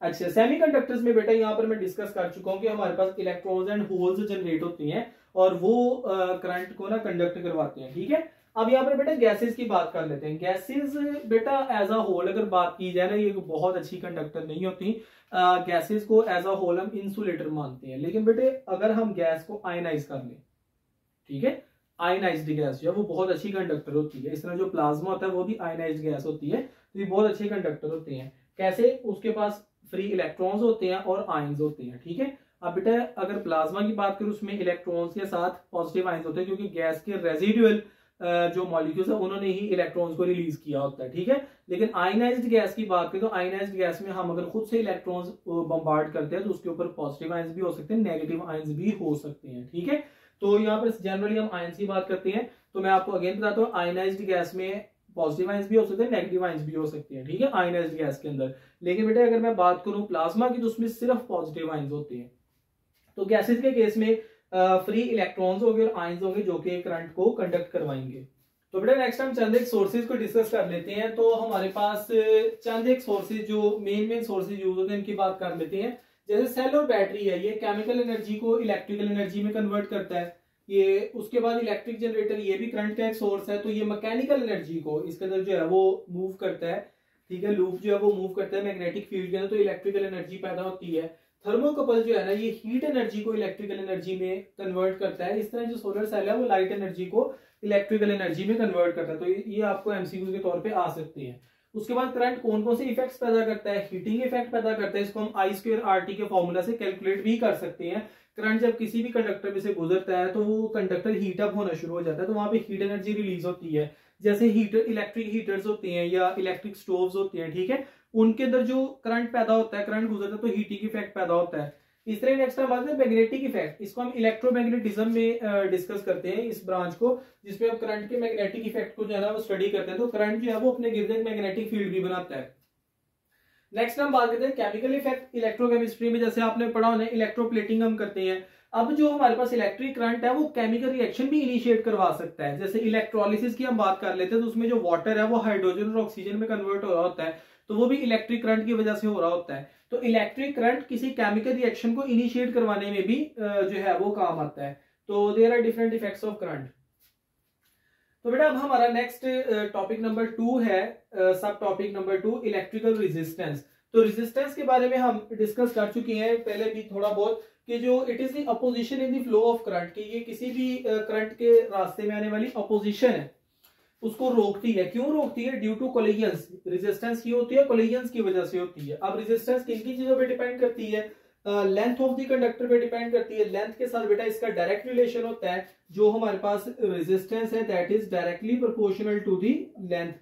अच्छा, सेमीकंडक्टर्स में बेटा यहाँ पर मैं डिस्कस कर चुका हूँ कि हमारे पास इलेक्ट्रॉन्स एंड होल्स जनरेट होती हैं और वो करंट को ना कंडक्ट करवाते हैं, ठीक है। अब यहाँ पर बेटा गैसेस की बात कर लेते हैं। गैसेस बेटा एज अ होल अगर बात की जाए ना, ये बहुत अच्छी कंडक्टर नहीं होती। गैसेस को एज अ होल हम इंसुलेटर मानते हैं, लेकिन बेटे अगर हम गैस को आयनाइज कर लें, ठीक है, आयनाइज्ड गैस जो है वो बहुत अच्छी कंडक्टर होती है। इस तरह जो प्लाज्मा होता है वो भी आयनाइज्ड गैस होती है, तो ये बहुत अच्छे कंडक्टर होते हैं। कैसे? उसके पास फ्री इलेक्ट्रॉन्स होते हैं और आयंस होते हैं, ठीक है। अब बेटा अगर प्लाज्मा की बात करूं उसमें इलेक्ट्रॉन्स के साथ पॉजिटिव आयंस होते हैं, क्योंकि गैस के रेजिडुअल जो मॉलिक्यूल्स है उन्होंने ही इलेक्ट्रॉन्स को रिलीज किया होता है, ठीक है। लेकिन आयनाइज्ड गैस की बात करें तो आयनाइज्ड गैस में हम अगर खुद से इलेक्ट्रॉन्स बम्बार्ड करते हैं तो उसके ऊपर पॉजिटिव आयंस भी हो सकते हैं, नेगेटिव आयंस भी हो सकते हैं, ठीक है। तो यहाँ पर जनरली हम आयंस की बात करते हैं, तो मैं आपको अगेन बताता हूँ आयनाइज्ड गैस में पॉजिटिव आयंस भी हो सकते हैं, नेगेटिव आयंस भी हो सकते हैं, ठीक है, आयनाइज्ड गैस के अंदर। लेकिन बेटा अगर मैं बात करूं प्लाज्मा की तो उसमें सिर्फ पॉजिटिव आयंस होते हैं। तो गैसेस के केस में फ्री इलेक्ट्रॉन्स होंगे और आयंस होंगे जो कि करंट को कंडक्ट करवाएंगे। तो बेटा नेक्स्ट हम चंद एक सोर्सेज को डिस्कस कर लेते हैं। तो हमारे पास चंद एक सोर्सेज जो मेन सोर्सेज यूज होते हैं इनकी बात कर लेते हैं। जैसे सेल और बैटरी है, ये केमिकल एनर्जी को इलेक्ट्रिकल एनर्जी में कन्वर्ट करता है। ये उसके बाद इलेक्ट्रिक जनरेटर, ये भी करंट का एक सोर्स है। तो ये मैकेनिकल एनर्जी को इसके अंदर जो है वो मूव करता है, ठीक है, लूप जो है वो मूव करता है मैग्नेटिक फील्ड के अंदर, तो इलेक्ट्रिकल एनर्जी पैदा होती है। थर्मोकपल जो है ना ये हीट एनर्जी को इलेक्ट्रिकल एनर्जी में कन्वर्ट करता है। इस तरह जो सोलर सेल है वो लाइट एनर्जी को इलेक्ट्रिकल एनर्जी में कन्वर्ट करता है। तो ये आपको एमसीक्यू के तौर पे आ सकते हैं। उसके बाद करंट कौन कौन से इफेक्ट्स पैदा करता है? हीटिंग इफेक्ट पैदा करता है, इसको हम I²RT के फॉर्मूला से कैलकुलेट भी कर सकते हैं। करंट जब किसी भी कंडक्टर में से गुजरता है तो वो कंडक्टर हीट अप होना शुरू हो जाता है, तो वहां पे हीट एनर्जी रिलीज होती है। जैसे हीटर, इलेक्ट्रिक हीटर्स होते हैं या इलेक्ट्रिक स्टोव्स होती हैं, ठीक है, उनके अंदर जो करंट पैदा होता है, करंट गुजरता है तो हीटिंग इफेक्ट पैदा होता है। इस तरह नेक्स्ट बात है मैग्नेटिक इफेक्ट, इसको हम इलेक्ट्रोमैग्नेटिज्म में डिस्कस करते हैं इस ब्रांच को, जिसमें हम करंट के मैग्नेटिक इफेक्ट को जो है ना वो स्टडी करते हैं। तो करंट जो है वो अपने गिर्द मैग्नेटिक फील्ड भी बनाता है। नेक्स्ट हम बात करते हैं केमिकल इफेक्ट इलेक्ट्रोकेमिस्ट्री में। जैसे आपने पढ़ा होना इलेक्ट्रोप्लेटिंग हम करते हैं, अब जो हमारे पास इलेक्ट्रिक करंट है वो केमिकल रिएक्शन भी इनिशिएट करवा सकता है। जैसे इलेक्ट्रोलिसिस की हम बात कर लेते हैं, तो उसमें जो वाटर है वो हाइड्रोजन और ऑक्सीजन में कन्वर्ट हो रहा होता है, तो वो भी इलेक्ट्रिक करंट की वजह से हो रहा होता है। तो इलेक्ट्रिक करंट किसी केमिकल रिएक्शन को इनिशिएट करवाने में भी जो है वो काम आता है। तो there are different effects of current. तो बेटा अब हमारा नेक्स्ट टॉपिक नंबर 2 है, सब टॉपिक नंबर 2 इलेक्ट्रिकल रेजिस्टेंस। तो रेजिस्टेंस के बारे में हम डिस्कस कर चुके हैं पहले भी थोड़ा बहुत, कि जो it is the opposition in the flow of current, कि ये किसी भी करंट के रास्ते में आने वाली अपोजिशन है उसको रोकती है। क्यों रोकती है? Due to collisions. रेजिस्टेंस की होती है कोलिजन्स की वजह से होती है। अब रेजिस्टेंस किन की चीजों पे डिपेंड करती है? लेंथ ऑफ द कंडक्टर पे डिपेंड करती है। लेंथ के साथ बेटा इसका डायरेक्ट रिलेशन होता है। जो हमारे पास रेजिस्टेंस है that is directly proportional to the length.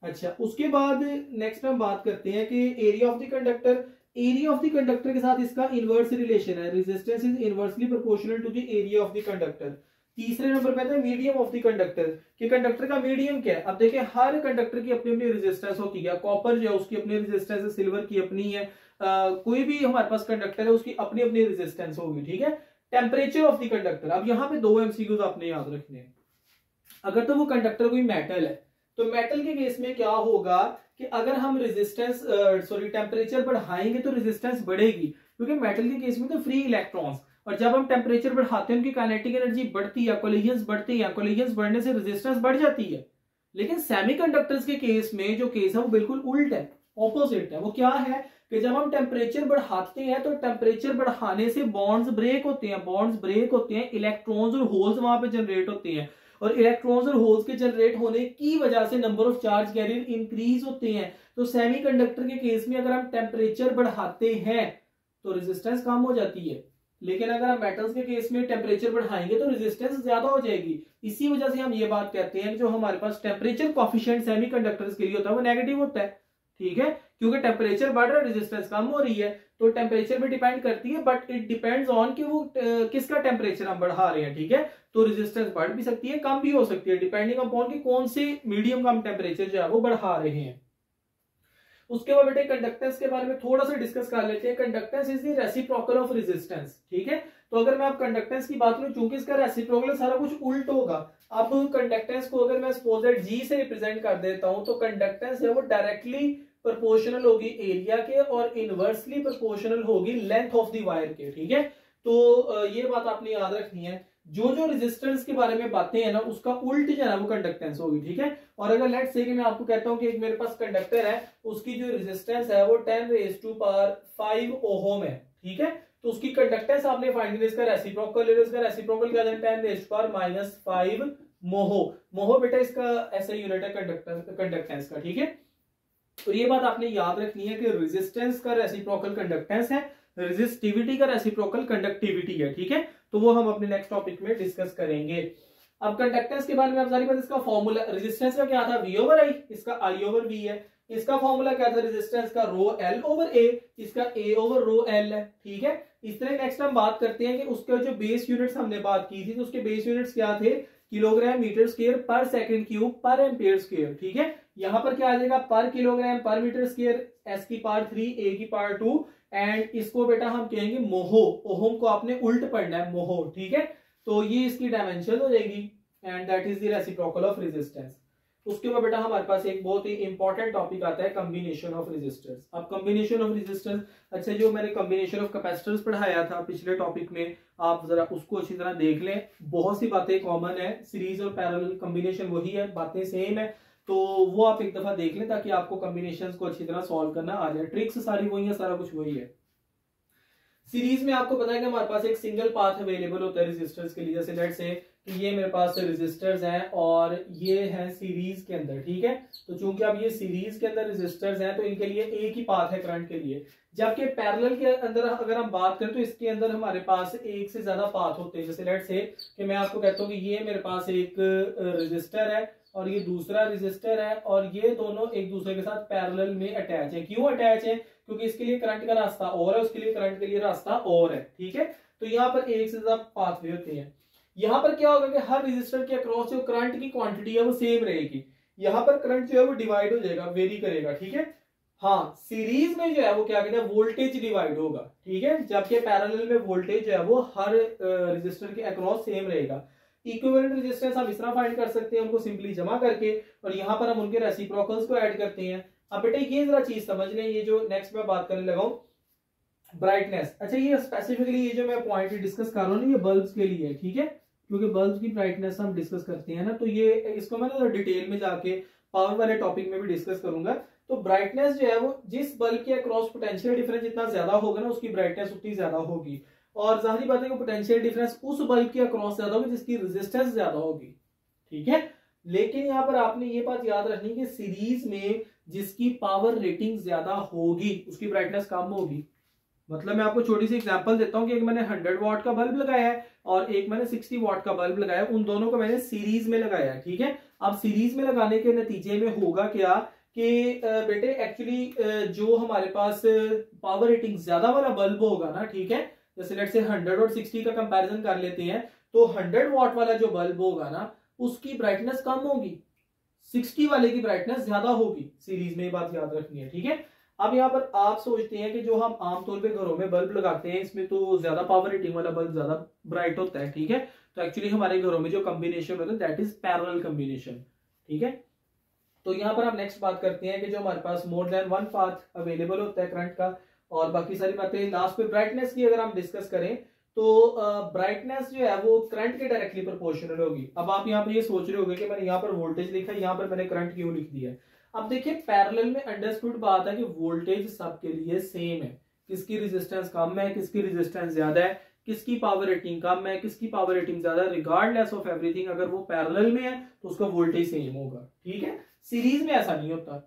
अच्छा, उसके बाद नेक्स्ट हम बात करते हैं कि area of the conductor. Area of the conductor के साथ इसका इनवर्स रिलेशन है। Resistance is inversely proportional to the area of the conductor. तीसरे नंबर पे आता है मीडियम ऑफ द कंडक्टर, कि कंडक्टर का मीडियम क्या है। अब देखिए हर कंडक्टर की अपनी अपनी रेजिस्टेंस होती है। कॉपर जो है उसकी अपनी रेजिस्टेंस है, सिल्वर की अपनी है, कोई भी हमारे पास कंडक्टर है उसकी अपनी अपनी रेजिस्टेंस होगी, ठीक है। Temperature of the conductor. अब यहाँ पे 2 एमसीक्यूज आपने याद रखने हैं। अगर तो वो कंडक्टर कोई मेटल है, तो मेटल के केस में क्या होगा कि अगर हम रेजिस्टेंस टेम्परेचर बढ़ाएंगे तो रेजिस्टेंस बढ़ेगी, क्योंकि मेटल के केस में तो फ्री इलेक्ट्रॉन्स, और जब हम टेम्परेचर बढ़ाते हैं उनकी काइनेटिक एनर्जी बढ़ती है, कोलिजन्स बढ़ती है, कोलिजन्स बढ़ने से रेजिस्टेंस बढ़ जाती है। लेकिन सेमीकंडक्टर्स के केस में जो केस है वो बिल्कुल उल्ट है, ऑपोजिट है। वो क्या है कि जब हम टेम्परेचर बढ़ाते हैं तो टेम्परेचर बढ़ाने से बॉन्ड्स ब्रेक होते हैं, बॉन्ड्स ब्रेक होते हैं, इलेक्ट्रॉन्स और होल्स वहां पे जनरेट होते हैं, और इलेक्ट्रॉन्स और होल्स के जनरेट होने की वजह से number of charge carrier increase होते हैं। तो सेमीकंडक्टर के केस में अगर हम टेम्परेचर बढ़ाते हैं तो रेजिस्टेंस कम हो जाती है, लेकिन अगर हम मेटल्स के केस में टेम्परेचर बढ़ाएंगे तो रेजिस्टेंस ज्यादा हो जाएगी। इसी वजह से हम ये बात कहते हैं कि जो हमारे पास टेम्परेचर कोएफिशिएंट सेमीकंडक्टर्स के लिए होता है वो नेगेटिव होता है, ठीक है, क्योंकि टेम्परेचर बढ़ रहा है, रेजिस्टेंस कम हो रही है। तो टेम्परेचर पे डिपेंड करती है, बट इट डिपेंड्स ऑन कि वो किसका टेम्परेचर हम बढ़ा रहे हैं, ठीक है। तो रेजिस्टेंस बढ़ भी सकती है, कम भी हो सकती है, डिपेंडिंग अपॉन कि कौन से मीडियम का हम टेम्परेचर जो है वो बढ़ा रहे हैं। उसके बाद बेटे कंडक्टेंस के बारे में थोड़ा सा डिस्कस कर लेते हैं। Conductance is the reciprocal of resistance, ठीक है। तो अगर मैं आप कंडक्टेंस की बात करूं, चूंकि इसका रेसिप्रोकल सारा कुछ उल्ट होगा। अब कंडक्टेंस को अगर मैं सपोज दैट जी से रिप्रेजेंट कर देता हूं, तो कंडक्टेंस है वो डायरेक्टली प्रोपोर्शनल होगी एरिया के और इनवर्सली प्रोपोर्शनल होगी लेंथ ऑफ द वायर के, ठीक है। तो ये बात आपने याद रखनी है। जो जो रेजिस्टेंस के बारे में बातें हैं ना उसका उल्ट जो है वो कंडक्टेंस होगी, ठीक है। और अगर लेट्स से कि मैं आपको कहता हूं कि एक मेरे पास कंडक्टर है, उसकी जो रेजिस्टेंस है वो 10⁵ ओहम है, ठीक है। तो उसकी कंडक्टेंस आपने फाइंड करनी है, इसका रेसिप्रोकल ले लो। इसका रेसिप्रोकल क्या है? 10⁻⁵ मोहो। मोहो बेटा इसका ऐसा यूनिट है कंडक्टेंस का, ठीक है। और ये बात आपने याद रखनी है कि रेजिस्टेंस का रेसिप्रोकल कंडक्टेंस है, रेजिस्टिविटी का रेसिप्रोकल कंडक्टिविटी है, ठीक है। तो वो हम अपने नेक्स्ट टॉपिक में डिस्कस करेंगे। अब कंडक्टेंस के बारे में आप सारी बात, इसका फॉर्मूला रेजिस्टेंस का क्या था? V/I, इसका I/V है। इसका फॉर्मूला क्या था रेजिस्टेंस का? ρL/A, इसका A/ρL है, ठीक है। इस तरह नेक्स्ट हम बात करते हैं कि उसके जो बेस यूनिट्स हमने बात की थी, तो उसके बेस यूनिट्स क्या थे? किलोग्राम मीटर स्क्वायर पर सेकंड क्यूब पर एम्पियर स्क्वायर, ठीक है। यहां पर क्या आ जाएगा? पर किलोग्राम पर मीटर स्क्वायर, S की पावर 3, A की पावर 2, एंड इसको बेटा हम कहेंगे मोहो। ओहम को आपने उल्ट पढ़ना है, मोहो, ठीक है। तो ये इसकी डायमेंशन हो जाएगी, and that is the reciprocal of resistance. उसके बाद बेटा हमारे पास एक बहुत ही इंपॉर्टेंट टॉपिक आता है, कॉम्बिनेशन ऑफ रेजिस्टर्स। अब कॉम्बिनेशन ऑफ रेजिस्टेंस, अच्छा जो मैंने कॉम्बिनेशन ऑफ कैपेसिटर्स पढ़ाया था पिछले टॉपिक में, आप जरा उसको अच्छी तरह देख लें। बहुत सी बातें कॉमन है, सीरीज और पैरेलल कॉम्बिनेशन वही है, बातें सेम है, तो वो आप एक दफा देख लें ताकि आपको कॉम्बिनेशंस को अच्छी तरह सॉल्व करना आ जाए। ट्रिक्स सारी वही है, सारा कुछ वही है। सीरीज में आपको पता है कि हमारे पास एक सिंगल पाथ अवेलेबल होता है रेजिस्टर्स के लिए। जैसे लेट्स से कि ये मेरे पास रेजिस्टर्स हैं और ये है सीरीज के अंदर, ठीक है। तो चूंकि अब ये सीरीज के अंदर रेजिस्टर्स हैं तो इनके लिए एक ही पाथ है करंट के लिए। जबकि पैरेलल के अंदर अगर हम बात करें तो इसके अंदर हमारे पास एक से ज्यादा पाथ होते हैं। जैसे लेट्स से कि मैं आपको कहता हूँ कि ये मेरे पास एक रेजिस्टर है और ये दूसरा रेजिस्टर है, और ये दोनों एक दूसरे के साथ पैरेलल में अटैच है। क्यों अटैच है? क्योंकि इसके लिए करंट का रास्ता और है, उसके लिए करंट के लिए रास्ता और है, ठीक है। तो यहाँ पर एक से ज्यादा पाथवे होते हैं। यहाँ पर क्या होगा कि हर रेजिस्टर के अक्रॉस जो करंट की क्वांटिटी है वो सेम रहेगी। यहाँ पर करंट जो है वो डिवाइड हो जाएगा, वेरी करेगा, ठीक है। हाँ, सीरीज में जो है वो क्या कहते हैं, वोल्टेज डिवाइड होगा, ठीक है, जबकि पैरेलल में वोल्टेज जो है वो हर रेजिस्टर के अक्रॉस सेम रहेगा। इक्विवेलेंट रेजिस्टेंस हम इस तरह फाइंड कर सकते हैं, उनको सिंपली जमा करके, और यहाँ पर हम उनके रेसिप्रोकल्स को ऐड करते हैं। अब बेटा ये जरा चीज समझ लें, ये जो नेक्स्ट मैं बात करने लगा हूं ब्राइटनेस। अच्छा, ये स्पेसिफिकली ये जो मैं पॉइंट डिस्कस कर रहा हूँ ना, ये बल्ब्स के लिए है, ठीक है, क्योंकि बल्ब्स की ब्राइटनेस हम डिस्कस करते हैं ना, तो ये इसको मैं ना डिटेल में जाके पावर वाले टॉपिक में भी डिस्कस करूंगा। तो ब्राइटनेस जो है वो जिस बल्ब के अक्रॉस पोटेंशियल डिफरेंस जितना ज्यादा होगा ना, उसकी ब्राइटनेस उतनी ज्यादा होगी। और जाहिर बात है कि पोटेंशियल डिफरेंस उस बल्ब के अक्रॉस ज्यादा होगी जिसकी रेजिस्टेंस ज्यादा होगी, ठीक है। लेकिन यहाँ पर आपने ये बात याद रखनी कि सीरीज में जिसकी पावर रेटिंग ज्यादा होगी उसकी ब्राइटनेस कम होगी। मतलब मैं आपको छोटी सी एग्जांपल देता हूं कि एक मैंने 100 वॉट का बल्ब लगाया है और एक मैंने 60 वॉट का बल्ब लगाया है, उन दोनों को मैंने सीरीज में लगाया है, ठीक है। अब सीरीज में लगाने के नतीजे में होगा क्या कि बेटे एक्चुअली जो हमारे पास पावर रेटिंग ज्यादा वाला बल्ब होगा ना, ठीक है, जैसे लेट्स से 100 और 60 का कंपैरिजन कर लेते हैं, तो 100 वॉट वाला जो बल्ब होगा ना उसकी ब्राइटनेस कम होगी, 60 वाले की ब्राइटनेस ज्यादा होगी। सीरीज में ये बात याद रखनी है, ठीक है। अब यहाँ पर आप सोचते हैं कि जो हम आमतौर पे घरों में बल्ब लगाते हैं इसमें तो ज्यादा पावर रेटिंग वाला बल्ब ज्यादा ब्राइट होता है, ठीक है। तो एक्चुअली हमारे घरों में जो कॉम्बिनेशन होता है दैट इज पैरेलल कॉम्बिनेशन, ठीक है। तो यहाँ पर हम नेक्स्ट बात करते हैं कि जो हमारे पास more than one path available होता है करंट का, और बाकी सारी बातें। लास्ट पे ब्राइटनेस की अगर हम डिस्कस करें तो ब्राइटनेस जो है वो करंट के डायरेक्टली प्रोपोर्शनल होगी। अब आप यहाँ पे ये सोच रहे होंगे कि मैंने यहाँ पर वोल्टेज लिखा है, यहाँ पर मैंने करंट क्यों लिख दिया है। अब देखिए पैरेलल में अंडरस्टूड बात है कि वोल्टेज सबके लिए सेम है, किसकी रेजिस्टेंस कम है, किसकी रेजिस्टेंस ज्यादा है, किसकी पावर रेटिंग कम है, किसकी पावर रेटिंग ज्यादा है, रिगार्डलेस ऑफ एवरीथिंग अगर वो पैरेलल में है तो उसका वोल्टेज सेम होगा, ठीक है। सीरीज में ऐसा नहीं होता,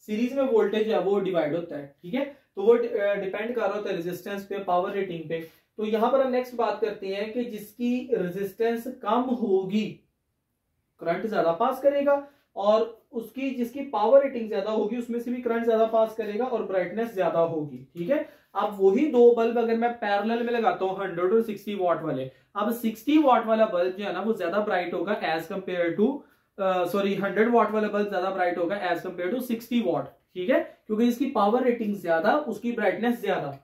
सीरीज में वोल्टेज है वो डिवाइड होता है, ठीक है। तो वो डिपेंड कर रहा होता है रेजिस्टेंस पे, पावर रेटिंग पे। तो यहां पर हम नेक्स्ट बात करते हैं कि जिसकी रेजिस्टेंस कम होगी करंट ज्यादा पास करेगा, और उसकी जिसकी पावर रेटिंग ज्यादा होगी उसमें से भी करंट ज्यादा पास करेगा और ब्राइटनेस ज्यादा होगी, ठीक है। अब वही दो बल्ब अगर मैं पैरेलल में लगाता हूं 100 और 60 वॉट वाले, अब 60 वॉट वाला बल्ब जो है ना वो ज्यादा ब्राइट होगा एज कंपेयर टू 100 वॉट वाला बल्ब ज्यादा ब्राइट होगा एज कंपेयर टू 60 वॉट, ठीक है, क्योंकि इसकी पावर रेटिंग ज्यादा, उसकी ब्राइटनेस ज्यादा।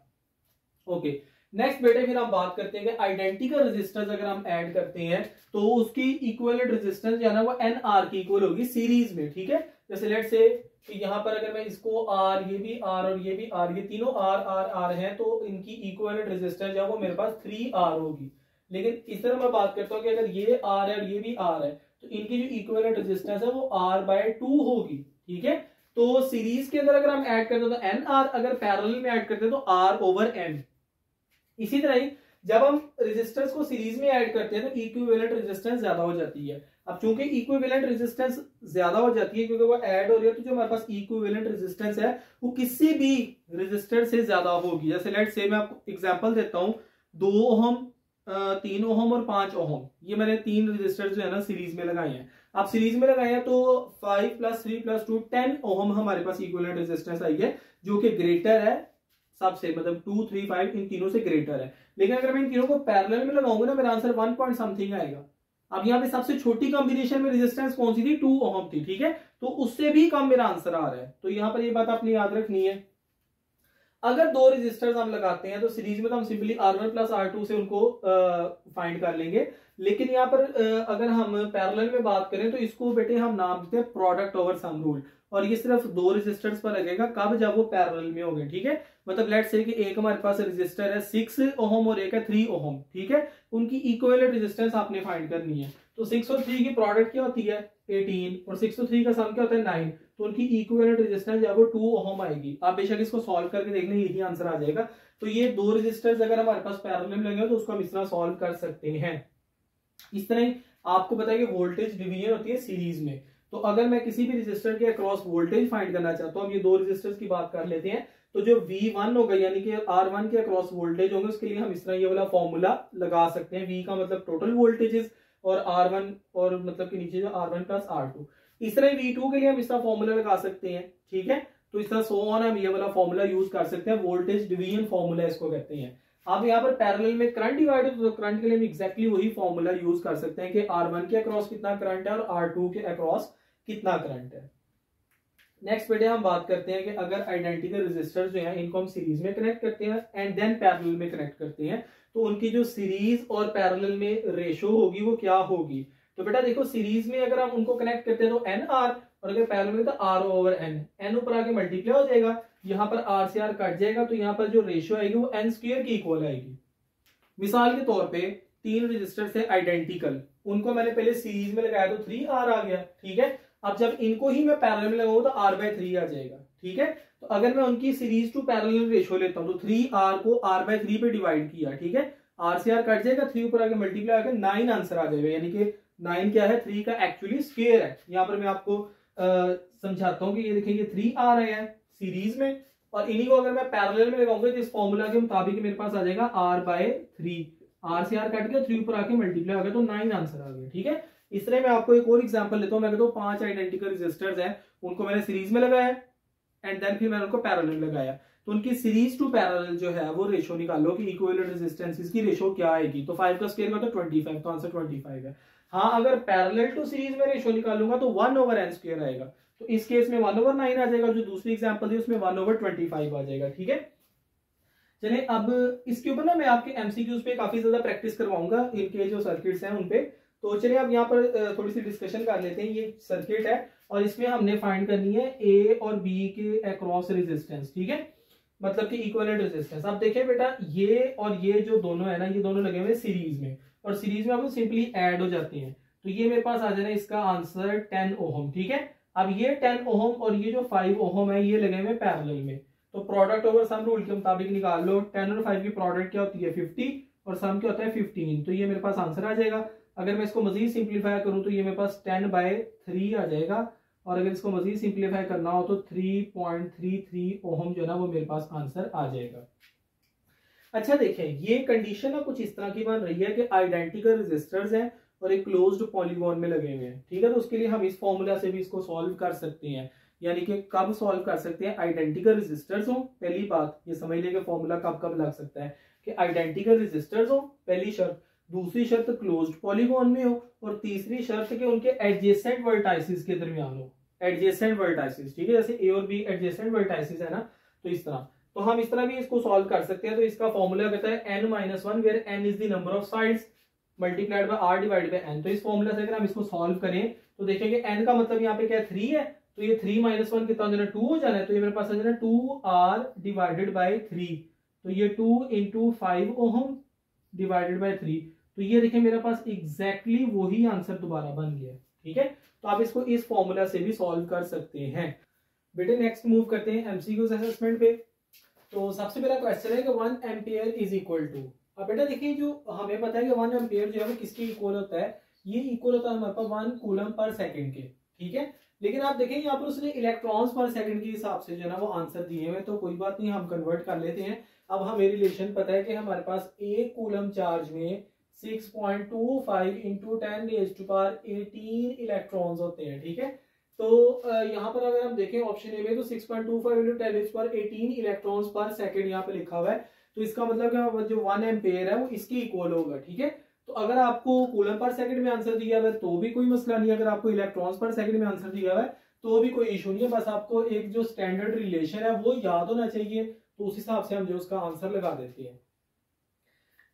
ओके, नेक्स्ट बेटे फिर हम बात करते हैं कि आइडेंटिकल रेजिस्टेंस अगर हम ऐड करते हैं तो उसकी इक्विवेलेंट रेजिस्टेंस जो है ना वो NR की इक्वल होगी सीरीज में, ठीक है। जैसे लेट्स से कि यहाँ पर अगर मैं इसको R, ये भी R और ये भी R, ये तीनों R R R हैं, तो इनकी इक्विवेलेंट रेजिस्टेंस जो है वो मेरे पास 3R होगी। लेकिन इस तरह मैं बात करता हूँ कि अगर ये R है और ये भी R है तो इनकी जो इक्विवेलेंट रेजिस्टेंस है वो R/2 होगी, ठीक है। तो सीरीज के अंदर अगर हम ऐड करते हैं तो NR, अगर पैरेलल में ऐड करते हैं तो R/N। इसी तरह ही जब हम रेजिस्टेंस को सीरीज में ऐड करते हैं तो इक्विवेलेंट रेजिस्टेंस ज्यादा हो जाती है। अब चूंकि इक्विवेलेंट रेजिस्टेंस ज्यादा हो जाती है क्योंकि वो ऐड हो रही है, तो जो हमारे पास इक्विवेलेंट रेजिस्टेंस है वो किसी भी रेजिस्टर से ज्यादा होगी। जैसे लेट्स से मैं आपको एग्जांपल देता हूं, 2 ओहम, 3 ओहम और 5 ओहम, ये मैंने 3 रेजिस्टर जो है ना सीरीज में लगाए हैं। आप सीरीज में लगाए हैं तो 5 + 3 + 2 10 ओहम हमारे पास इक्विवेलेंट रेजिस्टेंस आई है, जो कि ग्रेटर है सबसे, मतलब 2, 3, 5 इन तीनों से ग्रेटर है। लेकिन अगर मैं इन तीनों को पैरेलल में लगाऊंगा ना मेरा आंसर 1 पॉइंट समथिंग आएगा। अब यहाँ पे सबसे छोटी कॉम्बिनेशन में रेजिस्टेंस कौन सी थी, 2 ओहम थी, ठीक है, तो उससे भी कम मेरा आंसर आ रहा है। तो यहाँ पर ये बात आपने याद रखनी है। अगर 2 रेजिस्टर्स हम लगाते हैं तो सीरीज में तो हम सिंपली R1 + R2 से उनको फाइंड कर लेंगे। लेकिन यहाँ पर अगर हम पैरेलल में बात करें तो इसको बेटे हम नाम देते हैं प्रोडक्ट ओवर सम रूल, और ये सिर्फ 2 रेजिस्टर्स पर लगेगा, कब, जब वो पैरेलल में होंगे, ठीक है। मतलब लेट्स से कि एक हमारे पास रेजिस्टर है 6 ओहम और एक है 3 ओहम, ठीक है, उनकी इक्विवेलेंट रेजिस्टेंस आपने फाइंड करनी है। तो 6 और 3 की प्रोडक्ट क्या होती है 18, और 6 और 3 का सम क्या होता है 9, तो उनकी इक्विवेलेंट रेजिस्टेंस जो है वो 2 ओहम आएगी। आप बेशक इसको सॉल्व करके देख लें, यही आंसर आ जाएगा। तो ये 2 रेजिस्टर्स अगर हमारे पास पैरेलल में लगे तो उसको हम इस तरह सॉल्व कर सकते हैं। इस तरह आपको पता है कि वोल्टेज डिवीजन होती है सीरीज में। तो अगर मैं किसी भी रेजिस्टर के अक्रॉस वोल्टेज फाइंड करना चाहता हूं, हम ये 2 रेजिस्टर्स की बात कर लेते हैं, तो जो V1 होगा यानी कि R1 के अक्रॉस वोल्टेज होंगे उसके लिए हम इस तरह ये वाला फॉर्मूला लगा सकते हैं। V का मतलब टोटल वोल्टेजेस और R1 और मतलब के नीचे जो R1 + R2, इस तरह V2 के लिए हम इस तरह फॉर्मूला लगा सकते हैं, ठीक है। तो इस तरह सो ऑन हम ये वाला फॉर्मूला यूज कर सकते हैं, वोल्टेज डिवीजन फॉर्मूला इसको कहते हैं। अब यहाँ पर पैरेलल में करंट डिवाइड है तो करंट के लिए हम एग्जैक्टली वही फॉर्मूला यूज कर सकते हैं कि R1 के अक्रॉस कितना करंट है और R2 के अक्रॉस कितना करंट है। नेक्स्ट बेटे हम बात करते हैं कि अगर आइडेंटिकल रेजिस्टर्स जो हैं इनको हम सीरीज में कनेक्ट करते हैं एंड देन पैरेलल में कनेक्ट करते हैं, तो उनकी जो सीरीज और पैरेलल में रेशो होगी वो क्या होगी। तो बेटा देखो, सीरीज में अगर हम उनको कनेक्ट करते हैं तो एन आर, और अगर पैरेलल में तो आर ओवर एन, एन ऊपर आके मल्टीप्लाई हो जाएगा, यहाँ पर आर से आर कट जाएगा, तो यहाँ पर जो रेशियो आएगी वो एन स्क्वायर की इक्वल आएगी। मिसाल के तौर पे 3 रजिस्टर थे आइडेंटिकल, उनको मैंने पहले सीरीज में लगाया तो 3R आ गया, ठीक है। अब जब इनको ही मैं पैरेलल में लगाऊं तो R/3 आ जाएगा, ठीक है। तो अगर मैं उनकी सीरीज टू पैरेलल रेशियो लेता हूं तो 3R को R/3 पे डिवाइड किया, ठीक है, R से R कट जाएगा, 3 ऊपर आके मल्टीप्लाई आकर 9 आंसर आ जाएगा, यानी कि 9 क्या है, 3 का एक्चुअली स्क्वायर है। यहाँ पर मैं आपको समझाता हूँ कि ये देखिए ये 3R है सीरीज में, और इन्हीं को अगर मैं पैरेलल में लगाऊंगा तो इस फॉर्मूला के मुताबिक मेरे पास आ जाएगा R/3, R से R कट गया, 3 ऊपर आके मल्टीप्लाई हो गया, तो 9 आंसर आ गया, ठीक है। इस तरह मैं आपको एक और एग्जांपल लेता हूं। मैं कहता हूं 5 आइडेंटिकल रेजिस्टर्स हैं, उनको मैंने सीरीज में लगाया एंड देन फिर मैंने उनको पैरेलल में लगाया, तो उनकी सीरीज टू पैरेलल जो है वो रेशो निकालो कि इक्विवेलेंट रेजिस्टेंसेस की रेशो क्या आएगी। तो 5 का स्क्वायर का तो 25, तो आंसर 25 है। हाँ, अगर पैरेलल टू सीरीज में रेशो निकालूंगा तो 1/n² आएगा, तो इस केस में 1/9 आ जाएगा, जो दूसरी एग्जांपल थी उसमें 1/25 आ जाएगा, ठीक है। चलिए अब इसके ऊपर ना मैं आपके एमसीक्यूज पे काफी ज्यादा प्रैक्टिस करवाऊंगा, इनके जो सर्किट्स हैं उनपे। तो चलिए अब यहाँ पर थोड़ी सी डिस्कशन कर लेते हैं। ये सर्किट है और इसमें हमने फाइंड करनी है ए और बी के अक्रॉस रेजिस्टेंस, ठीक है, मतलब कि इक्विवेलेंट रेजिस्टेंस। अब देखिए बेटा, ये और ये जो दोनों है ना, ये दोनों लगे हुए सीरीज में, और सीरीज में आपको सिंपली ऐड हो जाते हैं, तो ये मेरे पास आ जाना इसका आंसर 10 ओहम, ठीक है। अब ये 10 ओहम और ये जो 5 ओहम है ये लगे हुए पैरेलल में, तो प्रोडक्ट ओवर सम रूल के मुताबिक निकाल लो। 10 और 5 की प्रोडक्ट क्या होती है 50, और सम क्या होता है 15, तो ये मेरे पास आंसर आ जाएगा। अगर मैं इसको मजीद सिंप्लीफाई करूं तो ये मेरे पास 10/3 आ जाएगा, और अगर इसको मजीद सिंप्लीफाई करना हो तो 3.33 ओहम जो है ना वो मेरे पास आंसर आ जाएगा। अच्छा देखिए, ये कंडीशन ना कुछ इस तरह की बन रही है कि आइडेंटिकल रेजिस्टर्स हैं और एक क्लोज्ड पॉलीगॉन में लगे हुए हैं, ठीक है। तो उसके लिए हम इस फॉर्मूला से भी इसको सॉल्व कर सकते हैं, यानी कि कब सॉल्व कर सकते हैं, आइडेंटिकल रेजिस्टर्स हो। पहली बात ये समझ लीजिए फॉर्मूला कब कब लग सकता है कि आइडेंटिकल रेजिस्टर्स हो, पहली शर्त। दूसरी शर्त क्लोज्ड पॉलीगॉन में हो, और तीसरी शर्त कि उनके एडजेसेंट वर्टाइसिस के दरमियान हो, एडजेसेंट वर्टाइसिस, ठीक है। जैसे ए और बी एडजेसेंट वर्टाइसिस है ना, तो इस तरह, तो हम इस तरह भी इसको सॉल्व कर सकते हैं। तो इसका फॉर्मूला कहता है n-1 where n is the number of sides multiplied by r divided by n। तो इस फॉर्मूला से अगर हम इसको सॉल्व करें तो देखेंगे n का मतलब यहाँ पे क्या है 3 है, तो ये 3 - 1 कितना हो जाना 2 हो जाना है, तो ये मेरे पास आ जाना 2r डिवाइडेड बाय 3, तो ये 2 × 5 ओहम डिवाइडेड बाय 3, तो ये देखिए मेरे पास एग्जैक्टली वही आंसर दोबारा बन गया, ठीक है। तो आप इसको इस फॉर्मूला से भी सॉल्व कर सकते हैं। बेटे नेक्स्ट मूव करते हैं एमसीक्यूज असेसमेंट पे। तो सबसे पहला क्वेश्चन है कि 1 एम्पियर इज इक्वल टू। अब बेटा देखिए, जो हमें पता है कि 1 एम्पियर जो है वो किसके इक्वल होता है, ये इक्वल होता है हमारे पास 1 कूलम पर सेकंड के, ठीक है। लेकिन आप देखें यहाँ पर उसने इलेक्ट्रॉन्स पर सेकंड के हिसाब से जो है ना वो आंसर दिए हुए, तो कोई बात नहीं, हम कन्वर्ट कर लेते हैं। अब हमें रिलेशन पता है कि हमारे पास 1 कूलम चार्ज में 6.25 × 10⁻18 इलेक्ट्रॉन्स होते हैं, ठीक है। तो यहाँ पर अगर हम देखें ऑप्शन ए में तो 6.25 × 10⁻18 इलेक्ट्रॉन्स पर सेकंड यहाँ पे लिखा हुआ है, तो इसका मतलब कि जो 1 एम्पेयर है वो इसके इक्वल होगा, ठीक है। तो अगर आपको कूलम पर सेकंड में आंसर दिया हुआ है तो भी कोई मसला नहीं है, अगर आपको इलेक्ट्रॉन्स पर सेकंड में आंसर दिया हुआ है तो भी कोई इशू नहीं है, बस आपको एक जो स्टैंडर्ड रिलेशन है वो याद होना चाहिए, तो उस हिसाब से हम जो उसका आंसर लगा देते हैं।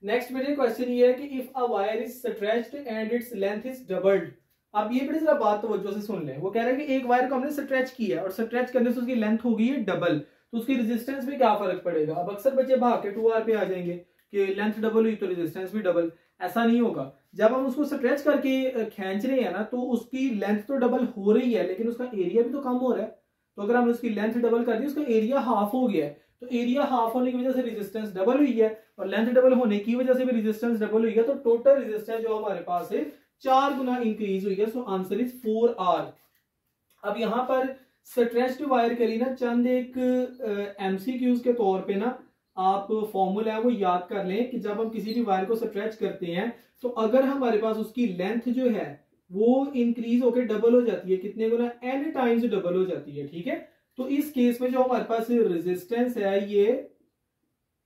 नेक्स्ट मेरे क्वेश्चन ये है कि if a wire is stretched and its length is doubled. अब ये बड़ी जरा बात तवज्जो से सुन लें। वो कह रहा है कि एक वायर को हमने स्ट्रेच किया है और स्ट्रेच करने से उसकी लेंथ हो गई है डबल, तो उसकी रेजिस्टेंस में क्या फर्क पड़ेगा। अब अक्सर बच्चे भाग के 2R पे आ जाएंगे कि लेंथ डबल हुई तो रेजिस्टेंस भी डबल, ऐसा नहीं होगा। जब हम उसको स्ट्रेच करके खींच रहे हैं ना तो उसकी लेंथ तो डबल हो रही है लेकिन उसका एरिया भी तो कम हो रहा है, तो अगर हमने उसकी लेंथ डबल कर दी उसका एरिया हाफ हो गया है, तो एरिया हाफ होने की वजह से रेजिस्टेंस डबल हुई है और लेंथ डबल होने की वजह से भी रेजिस्टेंस डबल हुई है, तो टोटल रेजिस्टेंस जो हमारे पास है 4 गुना इंक्रीज हुई है। So answer is 4R। अब यहाँ पर स्ट्रेच्ड वायर के लिए ना चंद एक एमसीक्यूज के तौर पे ना आप फॉर्मूला है वो याद कर लें कि जब हम किसी भी वायर को स्ट्रेच करते हैं तो अगर हमारे पास उसकी लेंथ जो है वो इंक्रीज होकर डबल हो जाती है, कितने गुना, n टाइम्स डबल हो जाती है, ठीक है। तो इस केस में जो हमारे पास रेजिस्टेंस है ये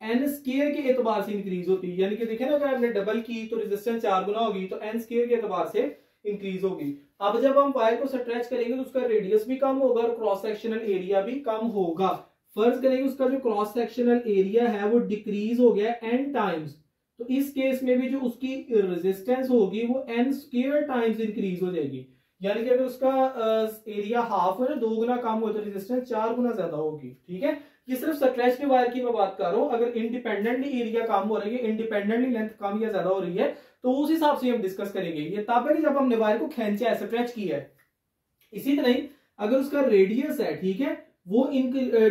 n स्क्वायर के एतबार से इंक्रीज होती है, यानी कि देखिए ना अगर आपने डबल की तो रेजिस्टेंस 4 गुना होगी, तो n स्क्वायर के एतबार से इंक्रीज होगी। अब जब हम वायर को स्ट्रेच करेंगे तो उसका रेडियस भी कम होगा और क्रॉस सेक्शनल एरिया भी कम होगा। फर्ज करेंगे उसका जो क्रॉस सेक्शनल एरिया है वो डिक्रीज हो गया n टाइम्स, तो इस केस में भी जो उसकी रेजिस्टेंस होगी वो n स्क्वायर टाइम्स इंक्रीज हो जाएगी। यानी कि अगर उसका एरिया हाफ है ना, 2 गुना कम हो तो रेजिस्टेंस 4 गुना ज्यादा होगी। ठीक है, ये सिर्फ स्ट्रेच के वायर की मैं बात कर रहा हूं। अगर इंडिपेंडेंटली एरिया कम हो रही है, इंडिपेंडेंटली लेंथ कम या ज्यादा हो रही है, तो उस हिसाब से हम डिस्कस करेंगे। ये तब है कि जब हमने वायर को खींचा है, स्ट्रेच किया है। इसी तरह ही अगर उसका रेडियस है, ठीक है, वो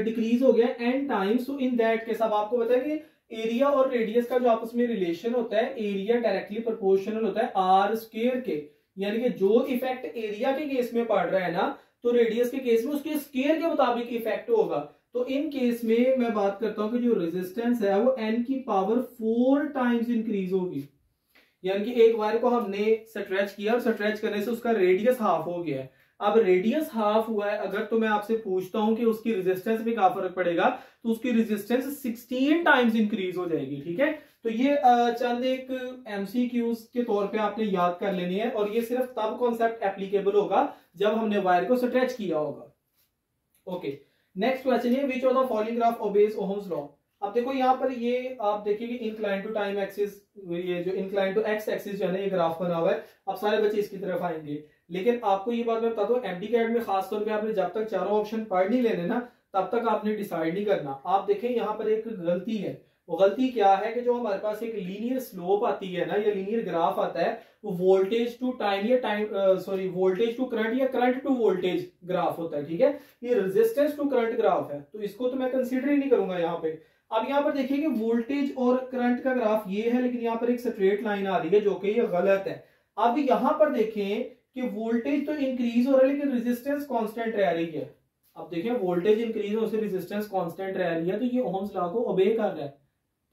डिक्रीज हो गया n टाइम्स, तो इन दैट केस अब आपको पता है कि एरिया और रेडियस का जो आपस में रिलेशन होता है, एरिया डायरेक्टली प्रोपोर्शनल होता है आर स्क्वायर के। यानी कि जो इफेक्ट एरिया के केस में पड़ रहा है ना, तो रेडियस के केस में उसके स्क्वायर के मुताबिक इफेक्ट होगा। तो इन केस में मैं बात करता हूं कि जो रेजिस्टेंस है वो n की पावर 4 टाइम्स इंक्रीज होगी। यानी कि एक वायर को हमने स्ट्रेच किया और स्ट्रेच करने से उसका रेडियस हाफ हो गया है। अब रेडियस हाफ हुआ है अगर, तो मैं आपसे पूछता हूं कि उसकी रेजिस्टेंस में क्या फर्क पड़ेगा, तो उसकी रेजिस्टेंस 16 टाइम्स इंक्रीज हो जाएगी। ठीक है, तो ये चंद एक एमसीक्यूज के तौर पे आपने याद कर लेनी है, और ये सिर्फ तब कॉन्सेप्ट एप्लीकेबल होगा जब हमने वायर को स्ट्रेच किया होगा। ओके, नेक्स्ट क्वेश्चन है, which of the following graph obeys Ohm's law. अब देखो यहाँ पर ये आप देखिए कि इंक्लाइन टू टाइम एक्सिस, ये जो इंक्लाइन टू एक्स एक्सिस जो है ना, ये ग्राफ बना हुआ है। अब सारे बच्चे इसकी तरफ आएंगे, लेकिन आपको ये बात मैं बताता हूँ, एमडी कैड में खासतौर पे आपने जब तक चारों ऑप्शन पढ़ नहीं लेने ना, तब तक आपने डिसाइड नहीं करना। आप देखें यहाँ पर एक गलती है, वो गलती क्या है कि जो हमारे पास एक लीनियर स्लोप आती है ना, या लीनियर ग्राफ आता है, वो वोल्टेज टू टाइम या टाइम वोल्टेज टू करंट या करंट टू वोल्टेज ग्राफ होता है। ठीक है, ये रेजिस्टेंस टू करंट ग्राफ है, तो इसको तो मैं कंसीडर ही नहीं करूंगा यहाँ पे। अब यहाँ पर देखिए कि वोल्टेज और करंट का ग्राफ ये है, लेकिन यहाँ पर एक स्ट्रेट लाइन आ रही है जो कि ये गलत है। अब यहाँ पर देखें कि वोल्टेज तो इंक्रीज हो रहा है लेकिन रेजिस्टेंस कांस्टेंट रह रही है। अब देखें वोल्टेज इंक्रीज हो से रेजिस्टेंस कांस्टेंट रह रही है, तो ये ओहम्स लॉ को ओबे कर रहा है।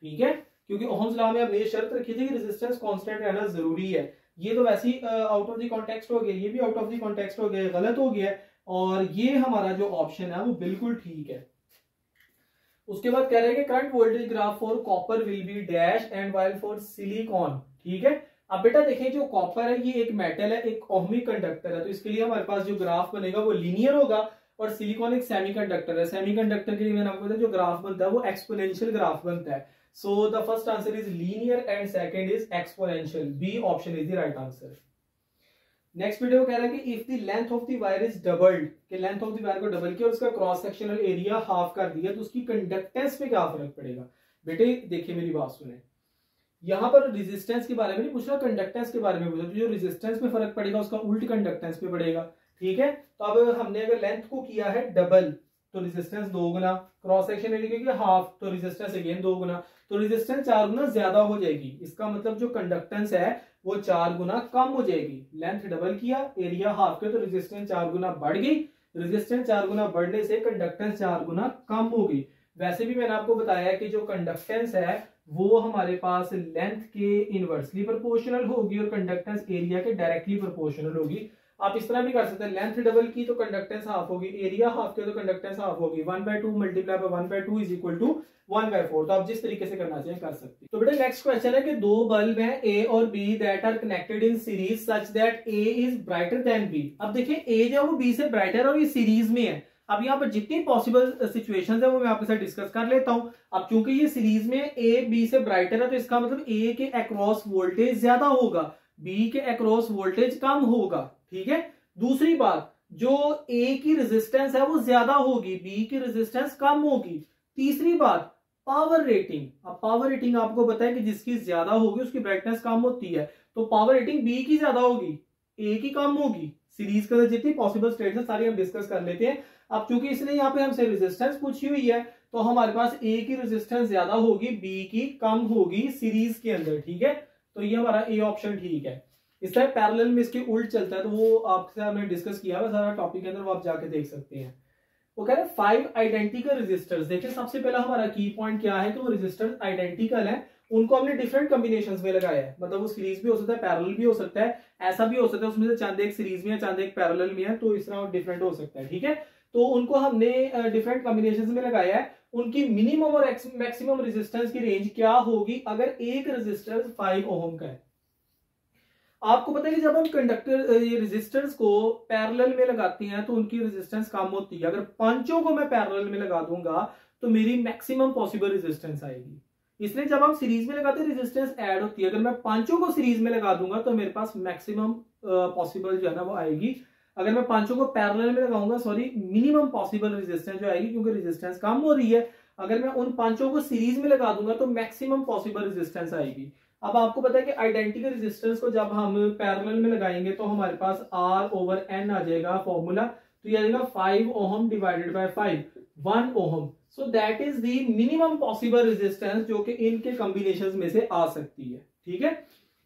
ठीक है, क्योंकि ओहम्स लॉ में हमने ये शर्त रखी थी कि रेजिस्टेंस कांस्टेंट रहना जरूरी है। ये तो वैसे ही आउट ऑफ द कॉन्टेक्स्ट हो गया, ये भी आउट ऑफ द कॉन्टेक्स्ट हो गया, गलत हो गया, और ये हमारा जो ऑप्शन है वो बिल्कुल ठीक है। उसके बाद कह रहे हैं कि current voltage graph for copper will be dash and while for silicon. ठीक है, अब बेटा देखें जो कॉपर है ये एक मेटल है, एक ओहमिक कंडक्टर है, तो इसके लिए हमारे पास जो ग्राफ बनेगा वो लीनियर होगा, और सिलिकॉन एक सेमीकंडक्टर है। सेमीकंडक्टर के लिए मैंने आपको बताया जो ग्राफ बनता है वो एक्सपोनेंशियल ग्राफ बनता है। So the first answer is linear and second is exponential. B option is the right answer. Next video कह रहा है कि if the length of the wire is doubled, कि लेंथ ऑफ द वायर को डबल किया और उसका क्रॉस सेक्शनल एरिया हाफ कर दिया, तो उसकी कंडक्टेंस पे क्या फर्क पड़ेगा। बेटे देखिए मेरी बात सुने, यहां पर रेजिस्टेंस के बारे में नहीं पूछ रहा, कंडक्टेंस के बारे में पूछ रहा। तो जो रेजिस्टेंस में फर्क पड़ेगा उसका उल्ट कंडक्टेंस पे पड़ेगा। ठीक है, तो अब हमने अगर लेंथ को किया है डबल, तो रेजिस्टेंस 2 गुना, क्रॉस सेक्शन एरिया की हाफ, तो रेजिस्टेंस अगेन 2 गुना, तो रेजिस्टेंस 4 गुना ज्यादा हो जाएगी। इसका मतलब जो कंडक्टेंस है वो 4 गुना कम हो जाएगी। लेंथ डबल किया, एरिया हाफ किया, तो रेजिस्टेंस 4 गुना बढ़ गई। रेजिस्टेंस 4 गुना बढ़ने से कंडक्टेंस 4 गुना कम हो गई। वैसे भी मैंने आपको बताया कि जो कंडक्टेंस है वो हमारे पास लेंथ के इनवर्सली प्रोपोर्शनल होगी और कंडक्टेंस एरिया के डायरेक्टली प्रोपोर्शनल होगी। आप इस तरह भी कर सकते हैं, लेंथ डबल की तो कंडक्टेंस हाफ होगी, एरिया हाफ किया तो कंडक्टेंस हाफ होगी। 1/2 multiply by 1/2 is equal to 1/4। तो आप जिस तरीके से करना चाहिए कर सकते हैं। तो बेटा नेक्स्ट क्वेश्चन है कि दो बल्ब हैं ए और B that are connected in series such that A is brighter than B. अब देखिए ए जो है वो बी से ब्राइटर और ये सीरीज में है। अब यहाँ पर जितनी पॉसिबल सिचुएशंस है वो मैं आपके साथ डिस्कस कर लेता हूं। अब चूंकि ये सीरीज में ए बी से ब्राइटर है, तो इसका मतलब ए के अक्रॉस वोल्टेज ज्यादा होगा, बी के अक्रॉस वोल्टेज कम होगा। ठीक है, दूसरी बात, जो ए की रेजिस्टेंस है वो ज्यादा होगी, बी की रेजिस्टेंस कम होगी। तीसरी बात, पावर रेटिंग। अब पावर रेटिंग आपको पता है कि जिसकी ज्यादा होगी उसकी ब्राइटनेस कम होती है, तो पावर रेटिंग बी की ज्यादा होगी, ए की कम होगी। सीरीज के अंदर जितनी पॉसिबल स्टेट्स है सारी हम डिस्कस कर लेते हैं। अब चूंकि इसने यहाँ पे हमसे रेजिस्टेंस पूछी हुई है, तो हमारे पास ए की रेजिस्टेंस ज्यादा होगी, बी की कम होगी सीरीज के अंदर। ठीक है, तो ये हमारा ए ऑप्शन ठीक है। इस तरह पैरेलल में इसके उल्ट चलता है, तो वो आपसे हमने डिस्कस किया है सारा टॉपिक के अंदर, वो आप जाके देख सकते हैं। वो कह रहे हैं 5 आइडेंटिकल रेजिस्टर्स। देखिए सबसे पहला हमारा की पॉइंट क्या है कि वो रेजिस्टर्स आइडेंटिकल हैं, उनको हमने डिफरेंट कॉम्बिनेशंस में लगाया है। मतलब वो सीरीज भी हो सकता है, पैरेलल भी हो सकता है, ऐसा भी हो सकता है उसमें से चंद एक सीरीज में है चंद एक पैरेलल में है, तो इस तरह डिफरेंट हो सकता है। ठीक है, तो उनको हमने डिफरेंट कॉम्बिनेशंस में लगाया है। उनकी मिनिमम और मैक्सिमम रेजिस्टेंस की रेंज क्या होगी अगर एक रेजिस्टेंस 5 ओम का है। आपको पता है कि जब हम कंडक्टर ये रेजिस्टेंस को पैरेलल में लगाते हैं तो उनकी रेजिस्टेंस कम होती है। अगर पांचों को मैं पैरेलल में लगा दूंगा तो मेरी मैक्सिमम पॉसिबल रेजिस्टेंस आएगी। इसलिए जब हम सीरीज में लगाते हैं रेजिस्टेंस ऐड होती है। अगर मैं पांचों को सीरीज में लगा दूंगा तो मेरे पास मैक्सिमम पॉसिबल जो है ना वो आएगी। अगर मैं पांचों को पैरेलल में लगाऊंगा मिनिमम पॉसिबल रेजिस्टेंस जो आएगी, क्योंकि रेजिस्टेंस कम हो रही है। अगर मैं उन पांचों को सीरीज में लगा दूंगा तो मैक्सिमम पॉसिबल रेजिस्टेंस आएगी। अब आपको पता है कि आइडेंटिकल रेजिस्टेंस को जब हम पैरेलल में लगाएंगे तो हमारे पास R/N आ जाएगा फॉर्मूला। तो ये आ जाएगा 5 ohm divided by 5, 1 ohm. So that is the minimum possible resistance जो कि इनके कॉम्बिनेशंस में से आ सकती है। ठीक है,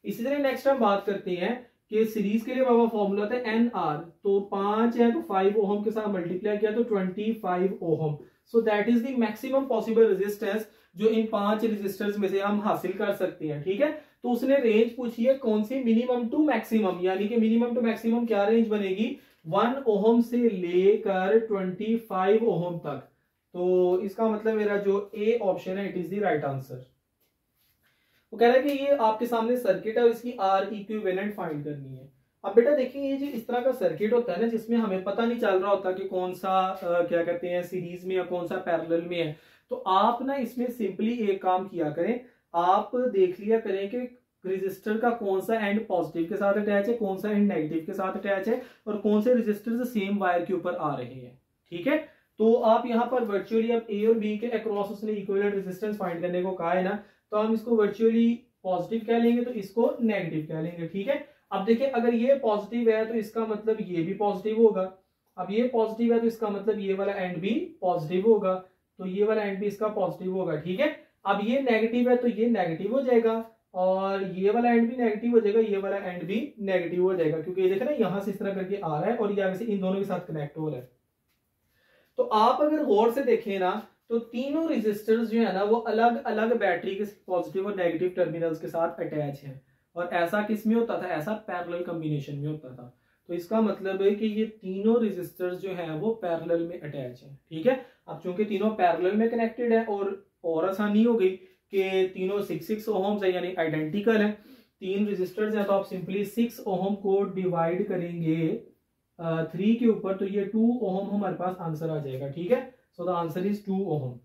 इसी तरह नेक्स्ट हम बात करते हैं कि सीरीज के लिए बाबा फॉर्मूला होता है NR। तो 5 है तो 5 ओहम के साथ मल्टीप्लाई किया तो 25 ohm. So that is the maximum possible resistance जो इन 5 रेजिस्टर्स में से हम हासिल कर सकते हैं। ठीक है, तो उसने रेंज पूछी है कौन सी, मिनिमम टू मैक्सिमम, यानी कि मिनिमम टू मैक्सिमम क्या रेंज बनेगी, 1 ओहम से लेकर 25 ओहम तक। तो इसका मतलब मेरा जो ए ऑप्शन है it is the right answer. वो कह रहा है कि ये आपके सामने सर्किट है और इसकी आर इक्विवेलेंट फाइंड करनी है। अब बेटा देखिए ये जो इस तरह का सर्किट होता है ना जिसमें हमें पता नहीं चल रहा होता कि कौन सा क्या कहते हैं सीरीज में या कौन सा पैरेलल में है, तो आप ना इसमें सिंपली एक काम किया करें, आप देख लिया करें कि रेजिस्टर का कौन सा एंड पॉजिटिव के साथ अटैच है, कौन सा एंड नेगेटिव के साथ अटैच है और कौन से रेजिस्टर सेम वायर के ऊपर आ रहे हैं। ठीक है, तो आप यहाँ पर वर्चुअली अब ए और बी के अक्रॉस उसने इक्विवेलेंट रेजिस्टेंस फाइंड करने को कहा है ना, तो हम इसको वर्चुअली पॉजिटिव कह लेंगे तो इसको नेगेटिव कह लेंगे। ठीक है, अब देखिए अगर ये पॉजिटिव है तो इसका मतलब ये भी पॉजिटिव होगा। अब ये पॉजिटिव है तो इसका मतलब ये वाला एंड भी पॉजिटिव होगा, तो ये वाला एंड भी इसका पॉजिटिव होगा। ठीक है, अब ये नेगेटिव है तो ये नेगेटिव हो जाएगा और ये वाला एंड भी नेगेटिव हो जाएगा, ये वाला एंड भी नेगेटिव हो जाएगा, क्योंकि ये देखो ना यहां से इस तरह करके आ रहा है और ये आगे से इन दोनों के साथ कनेक्ट हो रहा है। तो आप अगर गौर से देखें ना तो तीनों रेजिस्टर्स जो है ना वो अलग अलग बैटरी के पॉजिटिव और नेगेटिव टर्मिनल्स के साथ अटैच है। और ऐसा किस में होता था, ऐसा पैरेलल कॉम्बिनेशन में होता था। तो इसका मतलब है कि ये तीनों रेजिस्टर्स जो हैं वो पैरेलल में अटैच हैं। ठीक है, अब चूंकि तीनों पैरेलल में कनेक्टेड है और आसानी हो गई कि तीनों 6 ओहम्स है यानी आइडेंटिकल है, तीन रेजिस्टर्स हैं, तो आप सिंपली 6 ओहम को डिवाइड करेंगे 3 के ऊपर तो ये 2 ओहम हमारे पास आंसर आ जाएगा। ठीक है, so the answer is 2 ohm.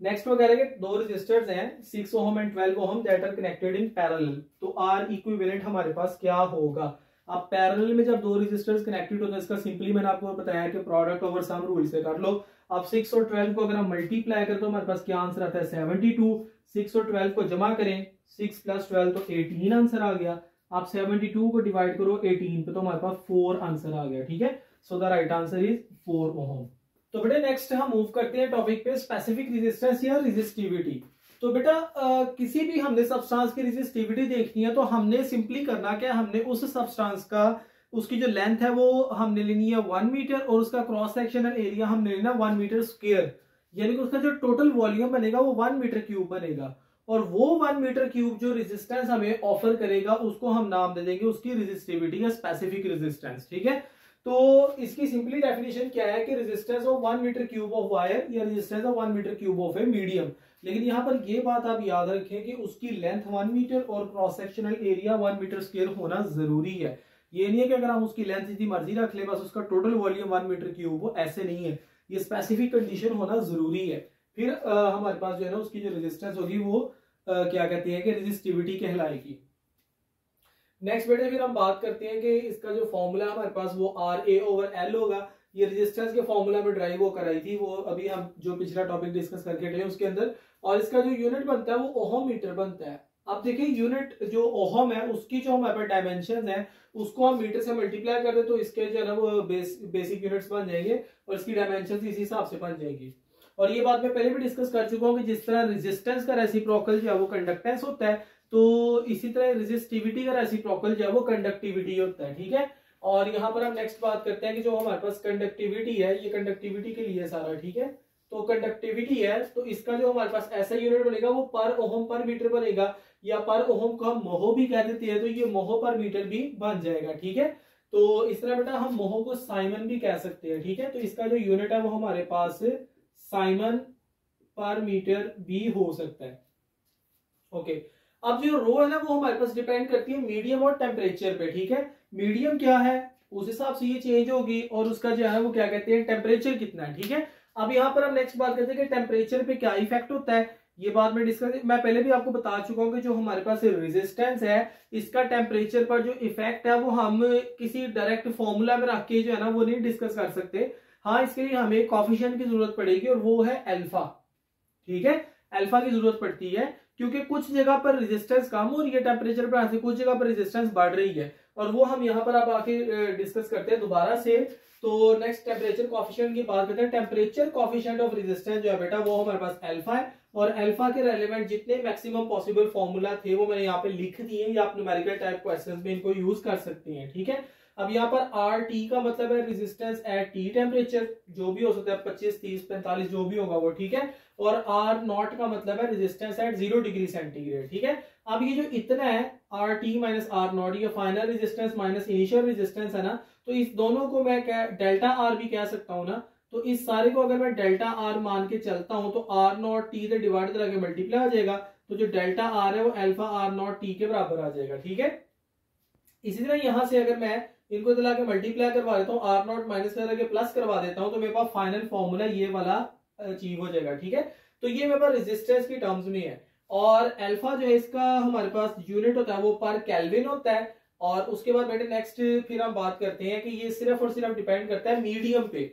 Next वगैरह के दो रेजिस्टर्स हैं 6 ohm and 12 ohm that are connected in parallel. तो आर इक्विवेलेंट हमारे पास क्या होगा। अब पैरेलल में जब दो रेजिस्टर्स कनेक्टेड होते हैं इसका सिंपली मैंने आपको बताया कि प्रोडक्ट ओवर सम रूल से कर लो। अब 6 और 12 को अगर हम मल्टीप्लाई करें तो हमारे पास क्या आंसर आता है 72। 6 और 12 को जमा करें 6 + 12 तो 18 आंसर आ गया। आप 72 को डिवाइड करो 18 पे तो हमारे पास 4 आंसर आ गया। ठीक है, so the right answer is 4 ohm. तो बेटा नेक्स्ट हम मूव करते हैं टॉपिक पे स्पेसिफिक रेजिस्टेंस या रेजिस्टिविटी। तो बेटा किसी भी हमने सब्सटेंस की रेजिस्टिविटी देखनी है तो हमने सिंपली करना क्या, हमने उस सब्सटेंस का उसकी जो लेंथ है वो हमने लेनी है 1 मीटर और उसका क्रॉस सेक्शनल एरिया हमने लेना 1 मीटर स्क्वायर, यानी कि उसका जो टोटल वॉल्यूम बनेगा वो 1 मीटर क्यूब बनेगा। और वो 1 मीटर क्यूब जो रेजिस्टेंस हमें ऑफर करेगा उसको हम नाम दे देंगे उसकी रेजिस्टिविटी या स्पेसिफिक रेजिस्टेंस। ठीक है, तो इसकी सिंपली डेफिनेशन क्या है कि resistance of 1 metre cube of wire या resistance of 1 metre cube of a medium. लेकिन यहाँ पर ये बात आप याद रखें कि उसकी लेंथ 1 मीटर और cross sectional area 1 metre square होना जरूरी है। ये नहीं है कि अगर हम उसकी लेंथ जितनी मर्जी रख ले बस उसका टोटल वॉल्यूम 1 मीटर क्यूब हो, ऐसे नहीं है, ये स्पेसिफिक कंडीशन होना जरूरी है। फिर हमारे पास जो है ना उसकी जो रेजिस्टेंस होगी वो क्या कहते हैं कि रेजिस्टिविटी कहलाएगी। नेक्स्ट बेटे फिर हम बात करते हैं कि इसका जो फॉर्मूला हमारे पास वो RA/L होगा। ये रेजिस्टेंस के फॉर्मूला में ड्राइव वो कराई थी, वो अभी हम जो पिछला टॉपिक डिस्कस करके गए उसके अंदर, और इसका जो यूनिट बनता है वो ओहम मीटर बनता है। अब देखिए यूनिट जो ओहम है उसकी जो हमारे पास डायमेंशन है उसको हम मीटर से मल्टीप्लाई कर दे तो इसके जो है ना वो बेसिक यूनिट्स बन जाएंगे और इसकी डायमेंशन इसी हिसाब से बन जाएगी। और ये बात मैं पहले भी डिस्कस कर चुका हूँ कि जिस तरह रेजिस्टेंस का रेसिप्रोकल जो है वो कंडक्टेंस होता है, तो इसी तरह रेजिस्टिविटी का रेसिप्रोकल जो है वो कंडक्टिविटी होता है। ठीक है, और यहाँ पर हम नेक्स्ट बात करते हैं कि जो हमारे पास कंडक्टिविटी है ये कंडक्टिविटी के लिए सारा। ठीक है, तो कंडक्टिविटी है तो इसका जो हमारे पास ऐसा यूनिट बनेगा वो पर ओहम पर मीटर बनेगा, या पर ओहम को हम मोहो भी कह देते हैं तो ये मोहो पर मीटर भी बन जाएगा। ठीक है, तो इस तरह बेटा हम मोहो को साइमन भी कह सकते हैं। ठीक है, तो इसका जो यूनिट है वो हमारे पास साइमन पर मीटर भी हो सकता है। ओके, अब जो रो है ना वो हमारे पास डिपेंड करती है मीडियम और टेम्परेचर पे, ठीक है। मीडियम क्या है उस हिसाब से ये चेंज होगी, और उसका जो है वो क्या कहते हैं टेम्परेचर कितना है, ठीक है। अब यहाँ पर हम नेक्स्ट बात करते हैं कि टेम्परेचर पे क्या इफेक्ट होता है, ये बात मैं डिस्कस, मैं पहले भी आपको बता चुका हूँ कि जो हमारे पास रेजिस्टेंस है इसका टेम्परेचर पर जो इफेक्ट है वो हम किसी डायरेक्ट फॉर्मूला में रख के जो है ना वो नहीं डिस्कस कर सकते। हाँ, इसके लिए हमें कॉफिशिएंट की जरूरत पड़ेगी और वो है अल्फा, ठीक है। अल्फा की जरूरत पड़ती है क्योंकि कुछ जगह पर रेजिस्टेंस कम हो रही है टेम्परेचर पर आके, कुछ जगह पर रेजिस्टेंस बढ़ रही है, और वो हम यहाँ पर अब आके डिस्कस करते हैं दोबारा से। तो नेक्स्ट टेम्परेचर कॉफिशिएंट की बात करते हैं। टेम्परेचर कॉफिशिएंट ऑफ रेजिस्टेंस जो है बेटा वो हमारे पास अल्फा है, और अल्फा के रेलेवेंट जितने मैक्सिमम पॉसिबल फॉर्मूला थे वो मैंने यहाँ पे लिख दिए, या आप न्यूमेरिकल टाइप क्वेश्चंस में इनको यूज कर सकते हैं, ठीक है। अब यहाँ पर आर टी का मतलब है रेजिस्टेंस एट टी टेम्परेचर, जो भी हो सकता है 25, 30, 45 जो भी होगा वो, ठीक है। और आर नॉट का मतलब है रेजिस्टेंस एट 0 डिग्री सेंटीग्रेड, ठीक है। अब ये जो इतना है R T minus R naught, ये final resistance minus initial resistance है ना, तो इस दोनों को मैं क्या डेल्टा आर भी कह सकता हूँ ना। तो इस सारे को अगर मैं डेल्टा आर मान के चलता हूं तो आर नॉट टी से डिवाइड करके मल्टीप्लाई आ जाएगा, तो जो डेल्टा आर है वो अल्फा आर नॉट टी के बराबर आ जाएगा, ठीक है। इसी तरह यहां से अगर मैं इनको दिला के मल्टीप्लाई करवा देता हूँ, आर नॉट माइनस करके प्लस करवा देता हूँ, तो मेरे पास फाइनल फॉर्मूला ये वाला अचीव हो जाएगा, ठीक है। तो ये मेरे पास रेजिस्टेंस की टर्म्स में है, और अल्फा जो है इसका हमारे पास यूनिट होता है वो पर केल्विन होता है। और उसके बाद बेटे नेक्स्ट फिर हम बात करते हैं कि ये सिर्फ और सिर्फ डिपेंड करता है मीडियम पे।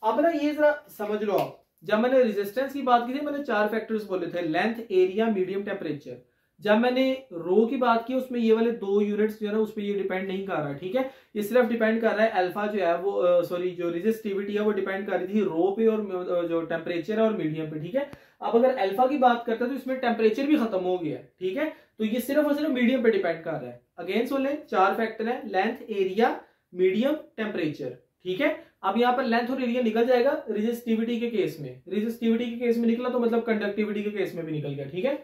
अब ना ये जरा समझ लो आप, जब मैंने रेजिस्टेंस की बात की थी मैंने 4 फैक्टर्स बोले थे, लेंथ, एरिया, मीडियम, टेम्परेचर। जब मैंने रो की बात की उसमें ये वाले 2 यूनिट्स जो है ना उस पर ये डिपेंड नहीं कर रहा, ठीक है। ये सिर्फ डिपेंड कर रहा है अल्फा जो है वो सॉरी जो रेजिस्टिविटी है वो डिपेंड कर रही थी रो पे और जो टेम्परेचर है और मीडियम पे, ठीक है। अब अगर अल्फा की बात करते हैं तो इसमें टेम्परेचर भी खत्म हो गया, ठीक है। तो ये सिर्फ और सिर्फ मीडियम पे डिपेंड कर रहा है। अगेन सुन लें, 4 फैक्टर है, लेंथ, एरिया, मीडियम, टेम्परेचर, ठीक है। अब यहाँ पर लेंथ और एरिया निकल जाएगा रेजिस्टिविटी के केस में, रेजिस्टिविटी के केस में निकला तो मतलब कंडक्टिविटी के केस में भी निकल गया, ठीक है।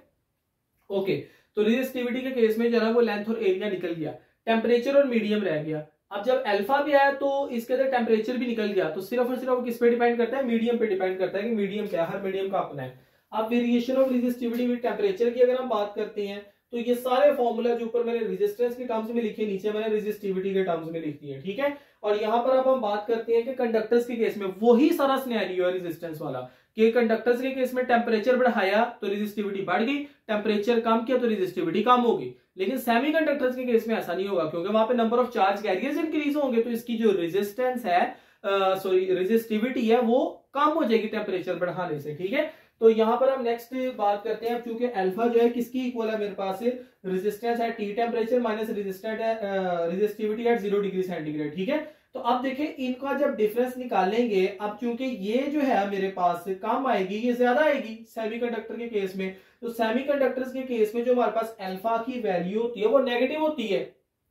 ओके, तो रेजिस्टिविटी के केस में जो है वो लेंथ और एरिया निकल गया, टेम्परेचर और मीडियम रह गया। अब जब अल्फा भी आया तो इसके अंदर टेम्परेचर भी निकल गया, तो सिर्फ और सिर्फ किस पे डिपेंड करता है, मीडियम पे डिपेंड करता है कि मीडियम क्या है, हर मीडियम का अपना है। अब variation of resistivity with temperature की अगर हम बात करते हैं तो ये सारे फॉर्मूला जो ऊपर मैंने रेजिस्टेंस के टर्म्स में लिखे, नीचे मैंने रेजिस्टिविटी के टर्म्स में लिख दिए, ठीक है। और यहाँ पर अब हम बात करते हैं कि कंडक्टर्स के केस में वही सारा सिनेरियो है रेजिस्टेंस वाला, कि कंडक्टर्स के केस में टेम्परेचर बढ़ाया तो रेजिस्टिविटी बढ़ गई, टेम्परेचर कम किया तो रेजिस्टिविटी कम होगी। लेकिन सेमीकंडक्टर्स के केस में ऐसा नहीं होगा, क्योंकि वहां पे number of charge carriers increase होंगे, तो इसकी जो रेजिस्टेंस है सॉरी रेजिस्टिविटी है वो कम हो जाएगी टेम्परेचर बढ़ाने से, ठीक है। तो यहाँ पर हम नेक्स्ट बात करते हैं, चूंकि अल्फा जो है किसकी इक्वल है मेरे पास, रेजिस्टेंस है T temperature minus resistivity eight 0 degree centigrade, ठीक है। तो अब देखें इनका जब डिफरेंस निकालेंगे, अब चूंकि ये जो है मेरे पास कम आएगी ये ज्यादा आएगी सेमीकंडक्टर के केस में, तो सेमीकंडक्टर्स के केस में जो हमारे पास अल्फा की वैल्यू होती है वो नेगेटिव होती है,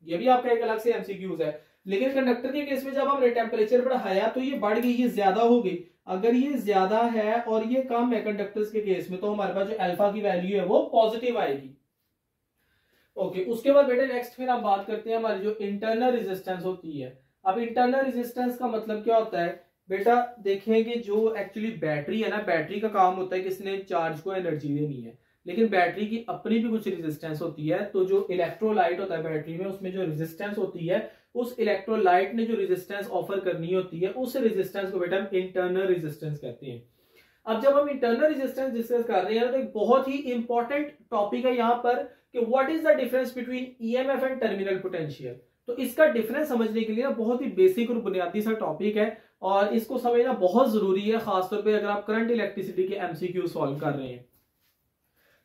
ये भी आपका एक अलग से एमसीक्यूज है। लेकिन कंडक्टर के केस में जब हमने टेम्परेचर बढ़ाया तो ये बढ़ गई, ये ज्यादा हो गई। अगर ये ज्यादा है और ये कम है कंडक्टर्स के केस में, तो हमारे पास जो अल्फा की वैल्यू है वो पॉजिटिव आएगी। ओके, उसके बाद बेटे नेक्स्ट फिर हम बात करते हैं हमारी जो इंटरनल रेजिस्टेंस होती है। अब इंटरनल रेजिस्टेंस का मतलब क्या होता है बेटा, देखेंगे जो एक्चुअली बैटरी है ना, बैटरी का काम होता है कि इसने चार्ज को एनर्जी देनी है, लेकिन बैटरी की अपनी भी कुछ रेजिस्टेंस होती है। तो जो इलेक्ट्रोलाइट होता है बैटरी में, उसमें जो रेजिस्टेंस होती है, उस इलेक्ट्रोलाइट ने जो रेजिस्टेंस ऑफर करनी होती है, उस रेजिस्टेंस को बेटा हम इंटरनल रेजिस्टेंस कहते हैं। अब जब हम इंटरनल रेजिस्टेंस डिस्कस कर रहे हैं तो एक बहुत ही इंपॉर्टेंट टॉपिक है यहाँ पर कि what is the difference between EMF and terminal potential. तो इसका डिफरेंस समझने के लिए बहुत ही बेसिक और बुनियादी सा टॉपिक है, और इसको समझना बहुत जरूरी है, खासतौर पे अगर आप करंट इलेक्ट्रिसिटी के एमसीक्यू सॉल्व कर रहे हैं।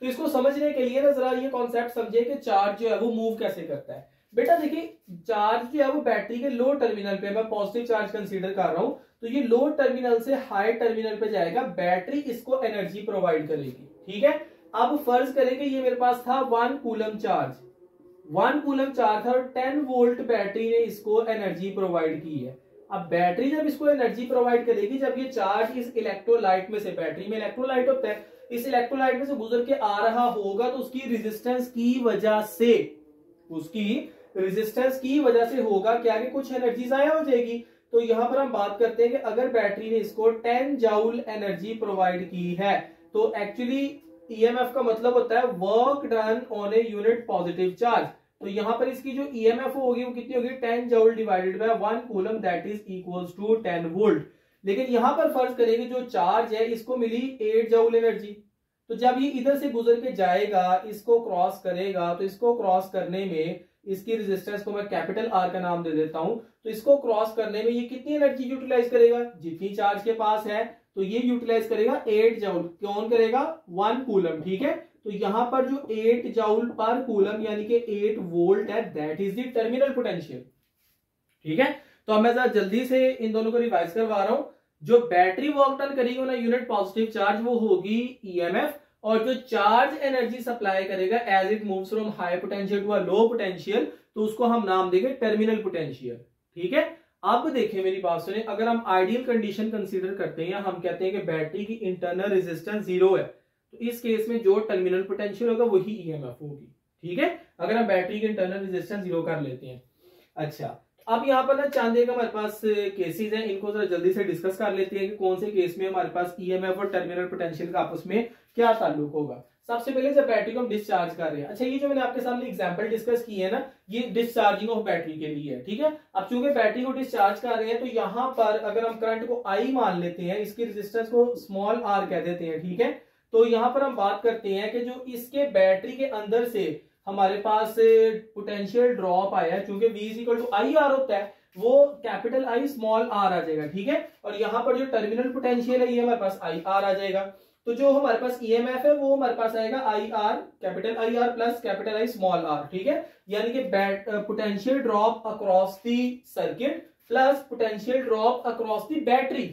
तो इसको समझने के लिए ना जरा ये कॉन्सेप्ट समझे कि चार्ज जो है वो मूव कैसे करता है। बेटा देखिए, चार्ज जो है वो बैटरी के लो टर्मिनल पे, मैं पॉजिटिव चार्ज कंसीडर कर रहा हूं, तो ये लो टर्मिनल से हाई टर्मिनल पे जाएगा, बैटरी इसको एनर्जी प्रोवाइड करेगी, ठीक है। अब फर्ज करेंगे ये मेरे पास था 1 कूलम चार्ज, 1 कूलम चार्ज था और 10 वोल्ट बैटरी ने इसको एनर्जी प्रोवाइड की है। अब बैटरी जब इसको एनर्जी प्रोवाइड करेगी, जब ये चार्ज इस इलेक्ट्रोलाइट में से, बैटरी में इलेक्ट्रोलाइट होता है, इस इलेक्ट्रोलाइट में से गुजर के आ रहा होगा, तो उसकी रेजिस्टेंस की वजह से, उसकी रेजिस्टेंस की वजह से होगा क्या कि कुछ एनर्जी जाया हो जाएगी। तो यहां पर हम बात करते हैं कि अगर बैटरी ने इसको 10 जूल एनर्जी प्रोवाइड की है, तो एक्चुअली ईएमएफ का मतलब होता है work done on a unit positive charge. तो यहां पर इसकी जो ईएमएफ होगी वो कितनी होगी 10 joule divided by 1 coulomb that is equals to 10 volt. लेकिन यहां पर फर्ज करेंगे जो चार्ज है इसको मिली 8 जूल एनर्जी। तो जब ये इधर से गुजर के जाएगा इसको क्रॉस करेगा तो इसको क्रॉस करने में इसकी रेजिस्टेंस को मैं कैपिटल आर का नाम दे देता हूं। तो इसको क्रॉस करने में ये कितनी एनर्जी यूटिलाइज करेगा जितनी चार्ज के पास है, तो ये यूटिलाइज करेगा 8 जूल। कौन करेगा 1 कूलम। ठीक है, तो यहां पर जो 8 जूल पर कूलम यानी कि 8 वोल्ट है that is the terminal potential. ठीक है, तो अब मैं जरा जल्दी से इन दोनों को रिवाइज करवा रहा हूं। जो बैटरी वर्क डन करेगी ना यूनिट पॉजिटिव चार्ज वो होगी ईएमएफ, और जो चार्ज एनर्जी सप्लाई करेगा as it moves from high potential to low potential तो उसको हम नाम देंगे टर्मिनल पोटेंशियल। ठीक है, अब देखें मेरी बात सुने, अगर हम आइडियल कंडीशन कंसीडर करते हैं, हम कहते हैं कि बैटरी की इंटरनल रेजिस्टेंस 0 है, तो इस केस में जो टर्मिनल पोटेंशियल होगा वही ईएमएफ होगी। ठीक है, अगर हम बैटरी की इंटरनल रेजिस्टेंस 0 कर लेते हैं। अच्छा, अब यहाँ पर ना चांदे का हमारे पास केसेस हैं, इनको जरा जल्दी से डिस्कस कर लेते हैं कि कौन से केस में हमारे पास ईएमएफ और टर्मिनल पोटेंशियल का आपस में क्या ताल्लुक होगा। सबसे पहले जब बैटरी को हम डिस्चार्ज कर रहे हैं, अच्छा ये जो मैंने आपके सामने एग्जांपल डिस्कस की है ना, ये डिस्चार्जिंग ऑफ बैटरी के लिए है। ठीक है, अब चूंकि बैटरी को डिस्चार्ज कर रहे हैं तो यहाँ पर अगर हम करंट को आई मान लेते हैं, इसकी रेजिस्टेंस को स्मॉल आर कह देते हैं। ठीक है, तो यहाँ पर हम बात करते हैं कि जो इसके बैटरी के अंदर से हमारे पास पोटेंशियल ड्रॉप आया है, चूंकि V equal to I R होता है, वो कैपिटल आई स्मॉल आर आ जाएगा। ठीक है, और यहाँ पर जो टर्मिनल पोटेंशियल है ये हमारे पास आई आर आ जाएगा। तो जो हमारे पास ईएमएफ है वो हमारे पास आएगा I R capital I R plus capital I small R. ठीक है, यानी कि potential drop across the circuit plus potential drop across the battery.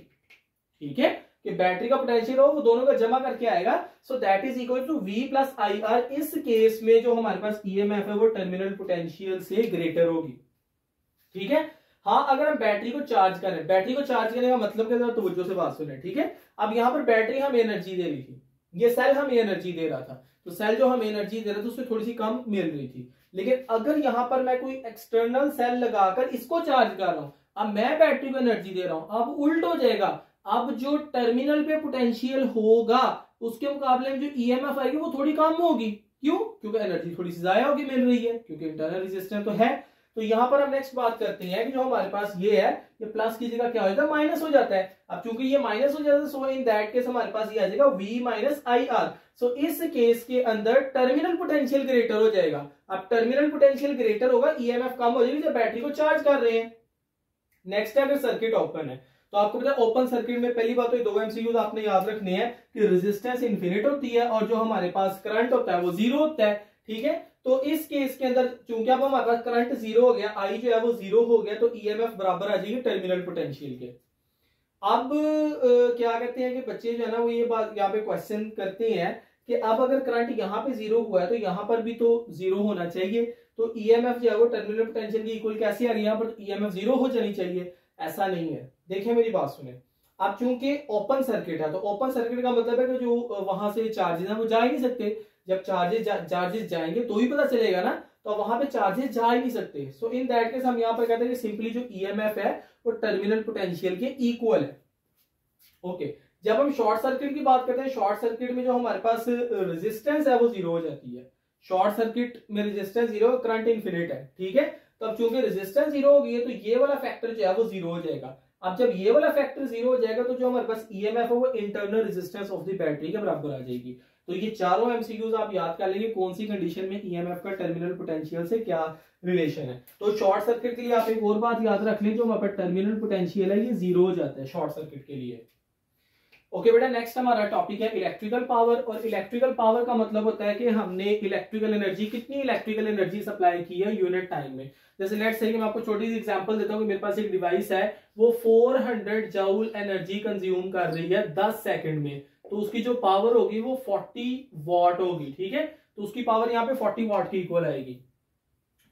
ठीक है, कि बैटरी का पोटेंशियल हो वो दोनों का जमा करके आएगा, so that is equal to V plus I R. इस केस में जो हमारे पास ईएमएफ है वो टर्मिनल पोटेंशियल से ग्रेटर होगी। ठीक है, हाँ अगर हम बैटरी को चार्ज करें, बैटरी को चार्ज करने का मतलब क्या था, तवज्जो से बात सुने। ठीक है, अब यहाँ पर बैटरी हमें एनर्जी दे रही थी, ये सेल हमें एनर्जी दे रहा था, तो सेल जो हमें एनर्जी दे रहा था उसमें थोड़ी सी कम मिल रही थी। लेकिन अगर यहाँ पर मैं कोई एक्सटर्नल सेल लगाकर इसको चार्ज कर रहा हूं, अब मैं बैटरी को एनर्जी दे रहा हूं, अब उल्ट हो जाएगा। अब जो टर्मिनल पे पोटेंशियल होगा उसके मुकाबले में जो ईएमएफ आएगी वो थोड़ी कम होगी। क्यों? क्योंकि एनर्जी थोड़ी सी ज्यादा होगी मिल रही है, क्योंकि इंटरनल रेजिस्टेंस तो है। तो यहां पर हम नेक्स्ट बात करते हैं कि जो हमारे पास ये है, ये प्लस की जगह क्या हो जाता है माइनस हो जाता है। अब चूंकि ये माइनस हो जाता है सो इन दैट केस हमारे पास ये आ जाएगा V माइनस आई आर। सो इस केस के अंदर टर्मिनल पोटेंशियल ग्रेटर हो जाएगा। अब टर्मिनल पोटेंशियल ग्रेटर होगा, ईएमएफ कम हो जाएगी जब बैटरी को चार्ज कर रहे हैं। नेक्स्ट है अगर सर्किट ओपन है, तो आपको पता है ओपन सर्किट में पहली बात तो ये दो एमसीक्यूज आपने याद रखने हैं कि रेजिस्टेंस इन्फिनिट होती है और जो हमारे पास करंट होता है वो जीरो होता है। ठीक है, तो इस केस के अंदर चूंकि अब हमारे पास करंट जीरो हो गया, आई जो है वो जीरो हो गया, तो ईएमएफ बराबर आ जाएगी टर्मिनल पोटेंशियल के। अब क्या कहते हैं कि बच्चे जो है ना वो ये बात यहाँ पे क्वेश्चन करते हैं कि अब अगर करंट यहाँ पे जीरो हुआ है तो यहाँ पर भी तो जीरो होना चाहिए, तो ईएमएफ जो है वो टर्मिनल पोटेंशियल की इक्वल कैसे आ गई, यहाँ पर ईएमएफ जीरो हो जानी चाहिए। ऐसा नहीं है, देखिए मेरी बात सुने। अब चूंकि ओपन सर्किट है तो ओपन सर्किट का मतलब है कि जो वहां से चार्जेस है वो जा ही नहीं सकते। जब चार्जेस जाएंगे तो ही पता चलेगा ना, तो वहां पे चार्जेस जा ही नहीं सकते। सो इन दैट केस हम यहाँ पर कहते हैं कि सिंपली जो ईएमएफ है वो टर्मिनल पोटेंशियल के इक्वल है। ओके, जब हम शॉर्ट सर्किट की बात करते हैं, शॉर्ट सर्किट में जो हमारे पास रेजिस्टेंस है वो जीरो हो जाती है। शॉर्ट सर्किट में रेजिस्टेंस जीरो, करंट इन्फिनिट है। ठीक है, तो अब चूंकि रेजिस्टेंस जीरो हो गई है तो ये वाला फैक्टर जो है वो जीरो हो जाएगा। अब जब ये वाला फैक्टर जीरो हो जाएगा तो जो हमारे पास ईएमएफ है वो internal resistance of the battery के बराबर आ जाएगी। तो ये चारों एमसीक्यूज आप याद कर लेंगे कौन सी कंडीशन में ईएमएफ का टर्मिनल पोटेंशियल से क्या रिलेशन है। तो शॉर्ट सर्किट के लिए आप एक और बात याद रख लें, जो हमारे पास टर्मिनल पोटेंशियल है ये जीरो हो जाता है शॉर्ट सर्किट के लिए। ओके बेटा, नेक्स्ट हमारा टॉपिक है इलेक्ट्रिकल पावर। और इलेक्ट्रिकल पावर का मतलब होता है कि हमने इलेक्ट्रिकल एनर्जी, कितनी इलेक्ट्रिकल एनर्जी सप्लाई की है यूनिट टाइम में। जैसे लेट्स से कि मैं आपको छोटी सी एग्जांपल देता हूं कि मेरे पास एक डिवाइस है वो 400 जूल एनर्जी कंज्यूम कर रही है 10 सेकंड में, तो उसकी जो पावर होगी वो 40 वॉट होगी। ठीक है, तो उसकी पावर यहाँ पे 40 वॉट की इक्वल आएगी।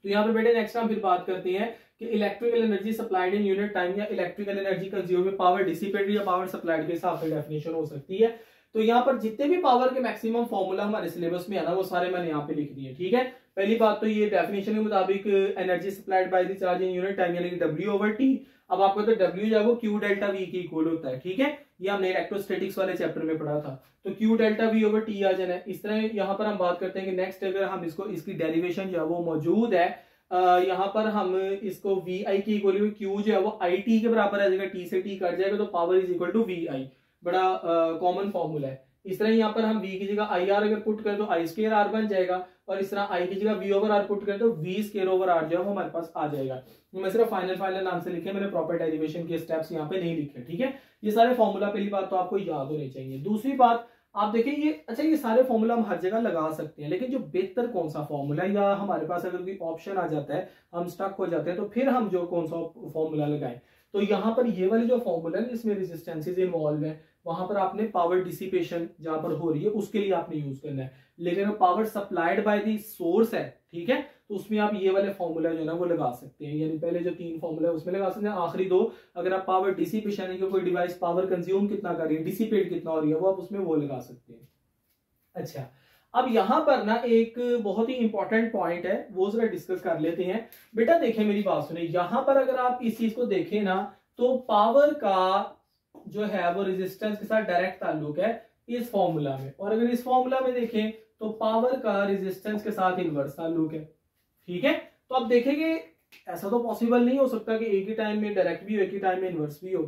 तो यहाँ पे बेटे नेक्स्ट हम फिर बात करते हैं कि electrical energy supplied in unit time या इलेक्ट्रिकल एनर्जी कंज्यूम में पावर डिसिपेटेड या पावर सप्लाइड के हिसाब से डेफिनेशन हो सकती है। तो यहाँ पर जितने भी पावर के मैक्सिमम फॉर्मूला हमारे सिलेबस में है ना वो सारे मैंने यहाँ पे लिख दिए। ठीक है, पहली बात तो ये डेफिनेशन के मुताबिक energy supplied by the charge in unit time यानी कि W/T। अब आपको तो W जो है वो Q डेल्टा V की इक्वल होता है। ठीक है, ये हमने इलेक्ट्रोस्टैटिक्स वाले चैप्टर में पढ़ा था। तो Q delta V over T आ जाना है। इस तरह यहाँ पर हम बात करते हैं कि नेक्स्ट अगर हम इसकी डेरिवेशन जो है वो मौजूद है, यहाँ पर हम इसको वी आई की इक्वल क्यू जो है वो आई टी के बराबर आ जाएगा, टी से टी कट जाएगा तो power is equal to V I, बड़ा कॉमन फॉर्मूला है। इस तरह यहाँ पर हम v की जगह आई आर अगर पुट करें तो आई स्क्र आर बन जाएगा, और इस तरह i की जगह v ओवर आर पुट करें तो v स्क्र ओवर आर जो है वो हमारे पास आ जाएगा। मैं सिर्फ फाइनल आंसर लिखे, मैंने प्रॉपर डेरिवेशन के स्टेप्स यहाँ पे नहीं लिखे, ठीक है। ये सारे फॉर्मूला पहली बात तो आपको याद होने चाहिए। दूसरी बात आप देखिए ये अच्छा ये सारे फॉर्मूला हम हर जगह लगा सकते हैं, लेकिन जो बेहतर कौन सा फॉर्मूला, या हमारे पास अगर कोई ऑप्शन आ जाता है हम स्टक हो जाते हैं तो फिर हम जो कौन सा फॉर्मूला लगाएं, तो यहाँ पर ये वाले जो फॉर्मूला है इसमें रेजिस्टेंसेस इन्वॉल्व है, वहां पर आपने पावर डिसिपेशन जहां पर हो रही है उसके लिए आपने यूज करना है। लेकिन power supplied by the source है, ठीक है, तो उसमें आप ये वाले फॉर्मूला जो है ना वो लगा सकते हैं, यानी पहले जो 3 फॉर्मूला है उसमें लगा सकते हैं, आखिरी 2 अगर आप पावर डिसिपेशन यानी कि कोई डिवाइस पावर कंज्यूम कितना कर रही है, डिसिपेट कितना हो रही है, वो आप उसमें वो लगा सकते हैं। अच्छा, अब यहां पर ना एक बहुत ही इंपॉर्टेंट पॉइंट है, वो जरा डिस्कस कर लेते हैं। बेटा देखें मेरी बात सुने, यहां पर अगर आप इस चीज को देखें ना तो पावर का जो है वो रेजिस्टेंस के साथ डायरेक्ट ताल्लुक है इस फॉर्मूला में, और अगर इस फॉर्मूला में देखें तो पावर का रेजिस्टेंस के साथ इनवर्स ताल्लुक है, ठीक है। तो अब देखेंगे ऐसा तो पॉसिबल नहीं हो सकता कि एक ही टाइम में डायरेक्ट भी हो एक ही टाइम में इनवर्स भी हो।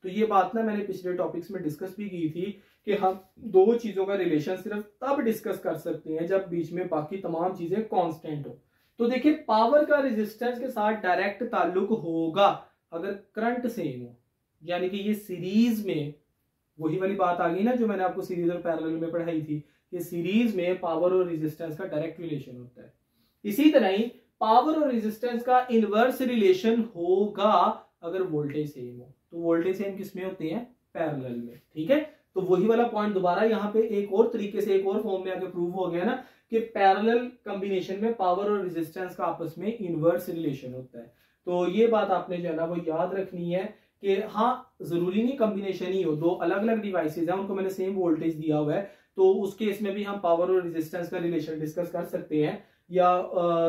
तो ये बात ना मैंने पिछले टॉपिक्स में डिस्कस भी की थी कि हम 2 चीजों का रिलेशन सिर्फ तब डिस्कस कर सकते हैं जब बीच में बाकी तमाम चीजें कांस्टेंट हो। तो देखिए पावर का रेजिस्टेंस के साथ डायरेक्ट ताल्लुक होगा अगर करंट सेम हो, यानी कि ये सीरीज में वही वाली बात आ गई ना जो मैंने आपको सीरीज और पैरेलल में पढ़ाई थी, कि सीरीज में पावर और रेजिस्टेंस का डायरेक्ट रिलेशन होता है। इसी तरह ही पावर और रेजिस्टेंस का इनवर्स रिलेशन होगा अगर वोल्टेज सेम हो। तो वोल्टेज सेम किसमें होते हैं? पैरेलल में, ठीक है। तो वही वाला पॉइंट दोबारा यहाँ पे एक और तरीके से एक और फॉर्म में आके प्रूव हो गया ना कि पैरेलल कॉम्बिनेशन में पावर और रेजिस्टेंस का आपस में इनवर्स रिलेशन होता है। तो ये बात आपने जो है ना वो याद रखनी है कि हाँ जरूरी नहीं कॉम्बिनेशन ही हो, 2 अलग अलग डिवाइसेज हैं उनको मैंने सेम वोल्टेज दिया हुआ है तो उस केस में भी हम पावर और रेजिस्टेंस का रिलेशन डिस्कस कर सकते हैं, या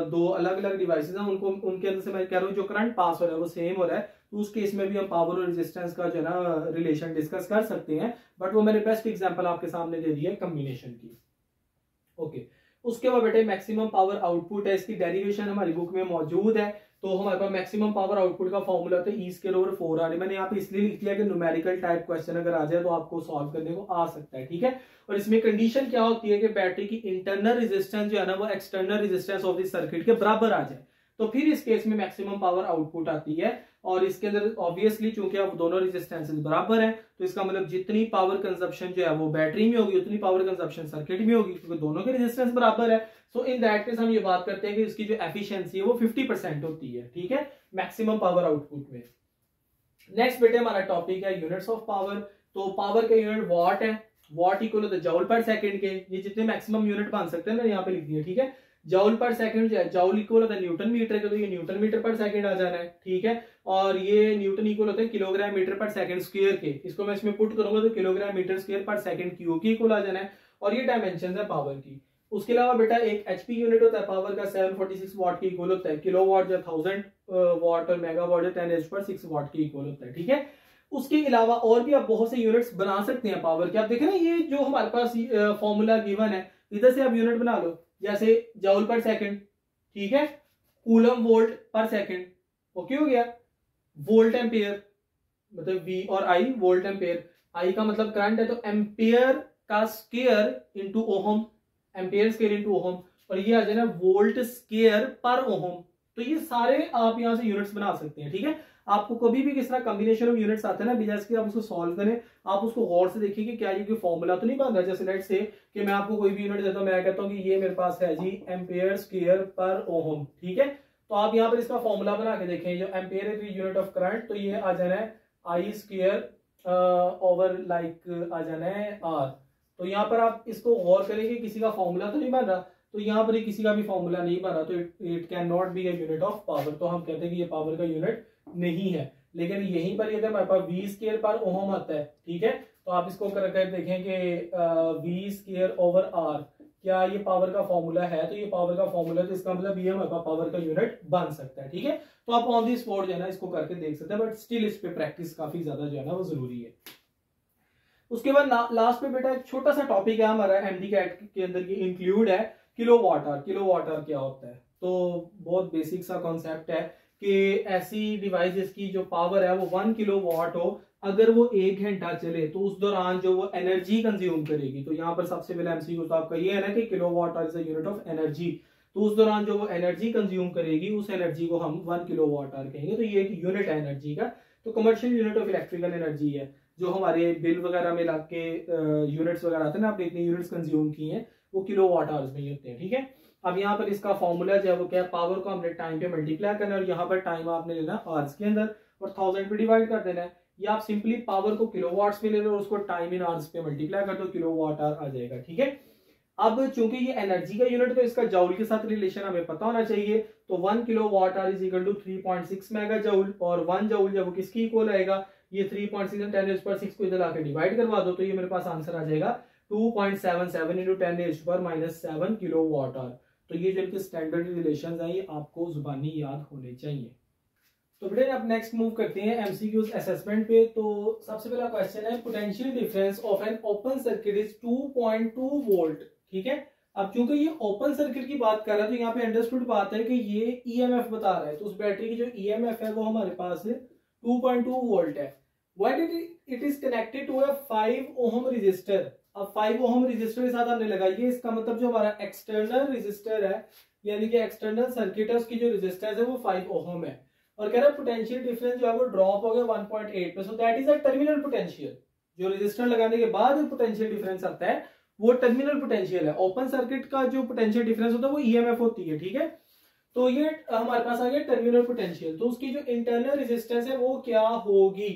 2 अलग अलग डिवाइसेज हैं उनको उनके अंदर से मैं कह रहा हूँ जो करंट पास हो रहा है वो सेम हो रहा है, तो उस केस में भी हम पावर और रेजिस्टेंस का जो है ना रिलेशन डिस्कस कर सकते हैं। बट वो मैंने बेस्ट एग्जांपल आपके सामने दे दी है कॉम्बिनेशन की। ओके, उसके बाद बेटे मैक्सिमम पावर आउटपुट है, इसकी डेरिवेशन हमारी बुक में मौजूद है। तो हमारे पास मैक्सिमम पावर आउटपुट का फॉर्मूला होता है ई स्क्वायर ओवर 4r। मैंने यहाँ पे इसलिए लिख दिया कि न्यूमेरिकल टाइप क्वेश्चन अगर आ जाए तो आपको सॉल्व करने को आ सकता है, ठीक है। और इसमें कंडीशन क्या होती है कि बैटरी की इंटरनल रेजिस्टेंस जो है ना वो external resistance of the circuit के बराबर आ जाए, तो फिर इस केस में मैक्सिमम पावर आउटपुट आती है। और इसके अंदर ऑब्वियसली चूंकि अब दोनों रेजिस्टेंसेस बराबर हैं तो इसका मतलब जितनी पावर कंजप्शन जो है वो बैटरी में होगी उतनी पावर कंजप्शन सर्किट में होगी, क्योंकि दोनों के रेजिस्टेंस बराबर है। सो इन दैट केस हम ये बात करते हैं कि इसकी जो एफिशिएंसी है वो 50% होती है, ठीक है, मैक्सिमम पावर आउटपुट में। नेक्स्ट बेटे हमारा टॉपिक है यूनिट्स ऑफ पावर। तो पावर के यूनिट वॉट है, वॉट इक्वल होता है जूल पर सेकंड के, ये जितने मैक्सिमम यूनिट बन सकते हैं मैंने यहाँ पे लिख दिया, ठीक है। जूल पर सेकंड जो है जूल इक्वल होता है न्यूटन मीटर का, तो ये न्यूटन मीटर पर सेकंड आ जाना है, ठीक है। और ये न्यूटन इक्वल होता है किलोग्राम मीटर पर सेकंड स्क्वायर के, इसको मैं इसमें पुट करूंगा तो किलोग्राम मीटर स्क्वायर पर सेकंड क्यूब की इक्वल आ जाना है। और ये डायमेंशन है पावर की। उसके अलावा बेटा एक एचपी यूनिट होता है पावर का 746 वाट की इक्वल होता है, किलोवाट जो 1000 वाट और मेगावाट जो 10⁻6 वाट की इक्वल होता है, ठीक है। उसके अलावा और भी आप बहुत से यूनिट्स बना सकते हैं पावर के। आप देखें ना ये जो हमारे पास फॉर्मूला गिवन है इधर से आप यूनिट बना लो, जैसे जूल पर सेकंड, ठीक है, कूलम वोल्ट पर सेकंड, ओके हो गया। वोल्ट एम्पेयर मतलब वी और आई, वोल्ट एम्पेयर, आई का मतलब करंट है तो एम्पेयर का square into ohm, ampere square into ohm, और ये आ जाए ना वोल्ट स्क्वायर पर ओहम। तो ये सारे आप यहां से यूनिट्स बना सकते हैं, ठीक है। आपको कभी भी किस तरह कॉम्बिनेशन ऑफ यूनिट्स आते हैं ना, जैसे कि आप उसको सॉल्व करें आप उसको गौर से देखिए कि क्या ये कोई फॉर्मूला तो नहीं बन रहा। जैसे लेट्स से कि मैं आपको कोई भी यूनिट देता हूं, मैं कहता हूं कि ये मेरे पास है जी एम्पेयर स्क्वायर पर ओहम, ठीक है। तो आप यहाँ पर इसका फॉर्मूला बना के देखें, जो एम्पेयर है यूनिट ऑफ करंट, तो ये आ जाना है आई स्क्वायर ओवर लाइक आ जाना है आर। तो यहाँ पर आप इसको गौर करेंगे किसी का फॉर्मूला तो नहीं बन रहा, तो यहाँ पर किसी का भी फॉर्मूला नहीं बना, तो it can not be a unit of power. तो हम कहते हैं कि ये पावर का यूनिट नहीं है। लेकिन यहीं पर अगर हमारे पास वी स्क्वायर पर ओहम आता है, ठीक है, तो आप इसको करके देखें कि वी स्क्वायर ओवर आर क्या ये पावर का फॉर्मूला है, तो ये पावर का फॉर्मूला, तो इसका मतलब ये हमारे पास पावर का यूनिट बन सकता है, ठीक है। तो आप ऑन दी स्पॉट जो है ना इसको करके देख सकते हैं, बट स्टिल इस पे प्रैक्टिस काफी ज्यादा जो है ना वो जरूरी है। उसके बाद लास्ट में बेटा एक छोटा सा टॉपिक है हमारा एमडी कैट के अंदर की इंक्लूड है किलोवाट आवर। किलोवाट आवर क्या होता है? तो बहुत बेसिक सा कॉन्सेप्ट है कि ऐसी डिवाइस जिसकी जो पावर है वो 1 किलोवाट हो, अगर वो 1 घंटा चले तो उस दौरान जो वो एनर्जी कंज्यूम करेगी, तो यहाँ पर सबसे पहले एमसीक्यू तो आपका ये है ना कि kilowatt hour is a unit of energy, तो उस दौरान जो वो एनर्जी कंज्यूम करेगी उस एनर्जी को हम 1 किलोवाट आवर कहेंगे। तो ये एक यूनिट है एनर्जी का। तो commercial unit of electrical energy है, जो हमारे बिल वगैरह में लग के यूनिट्स वगैरह आते हैं ना, आपने इतनी यूनिट्स कंज्यूम की हैं, वो किलोवाट आवर्स में ही होते हैं। ठीक है, अब यहाँ पर इसका फॉर्मूला जो है वो क्या है, पावर को हमने टाइम पे मल्टीप्लाई करना है और यहाँ पर टाइम आपने लेना आवर्स के अंदर और 1000 पे डिवाइड कर देना है, या आप सिंपली पावर को किलोवाट्स में ले लो और उसको टाइम इन आवर्स पे मल्टीप्लाई कर दो, किलोवाट आवर आ जाएगा। ठीक है, अब चूंकि ये एनर्जी का यूनिट तो इसका जूल के साथ रिलेशन हमें पता होना चाहिए, तो 1 kilowatt hour is equal to 3.6 mega joule, और 1 जूल जब वो किसकी इक्वल आएगा, ये 3.6 10 raised पर 6 को इधर आके डिवाइड करवा दो, तो ये मेरे पास आंसर आ जाएगा 2.77 into 10 raised पर -7 किलोवाट आवर। तो ये जो इनके स्टैंडर्ड रिलेशंस हैं ये आपको जुबानी याद होने चाहिए। तो बेटे अब नेक्स्ट मूव करते हैं एमसीक्यूज असेसमेंट पे। तो सबसे पहला क्वेश्चन है potential difference of an open circuit is 2.2 volt. ठीक है, अब चूंकि ये ओपन सर्किट की बात कर रहा है तो यहाँ पे अंडरस्टूड बात है कि ये ईएमएफ बता रहा है, तो उस बैटरी की जो ईएमएफ है वो हमारे पास 2.2 वोल्ट है। What it is connected to a 5 ohm resistor. अब 5 ओम रजिस्टर के साथ हमने लगाई, इसका मतलब जो हमारा एक्सटर्नल रजिस्टर है यानी कि एक्सटर्नल सर्किट है उसकी जो रजिस्टेंस है वो 5 ओम है, और कह रहा है पोटेंशियल डिफरेंस जो है वो ड्रॉप हो गया 1.8 पे, सो that is a terminal potential. जो रजिस्टर लगाने के बाद पोटेंशियल डिफरेंस आता है वो टर्मिनल पोटेंशियल है। ओपन सर्किट का जो पोटेंशियल डिफरेंस होता है वो ईएमएफ होती है। ठीक है, तो ये हमारे पास आ गया टर्मिनल पोटेंशियल, तो उसकी जो इंटरनल रेजिस्टेंस है वो क्या होगी।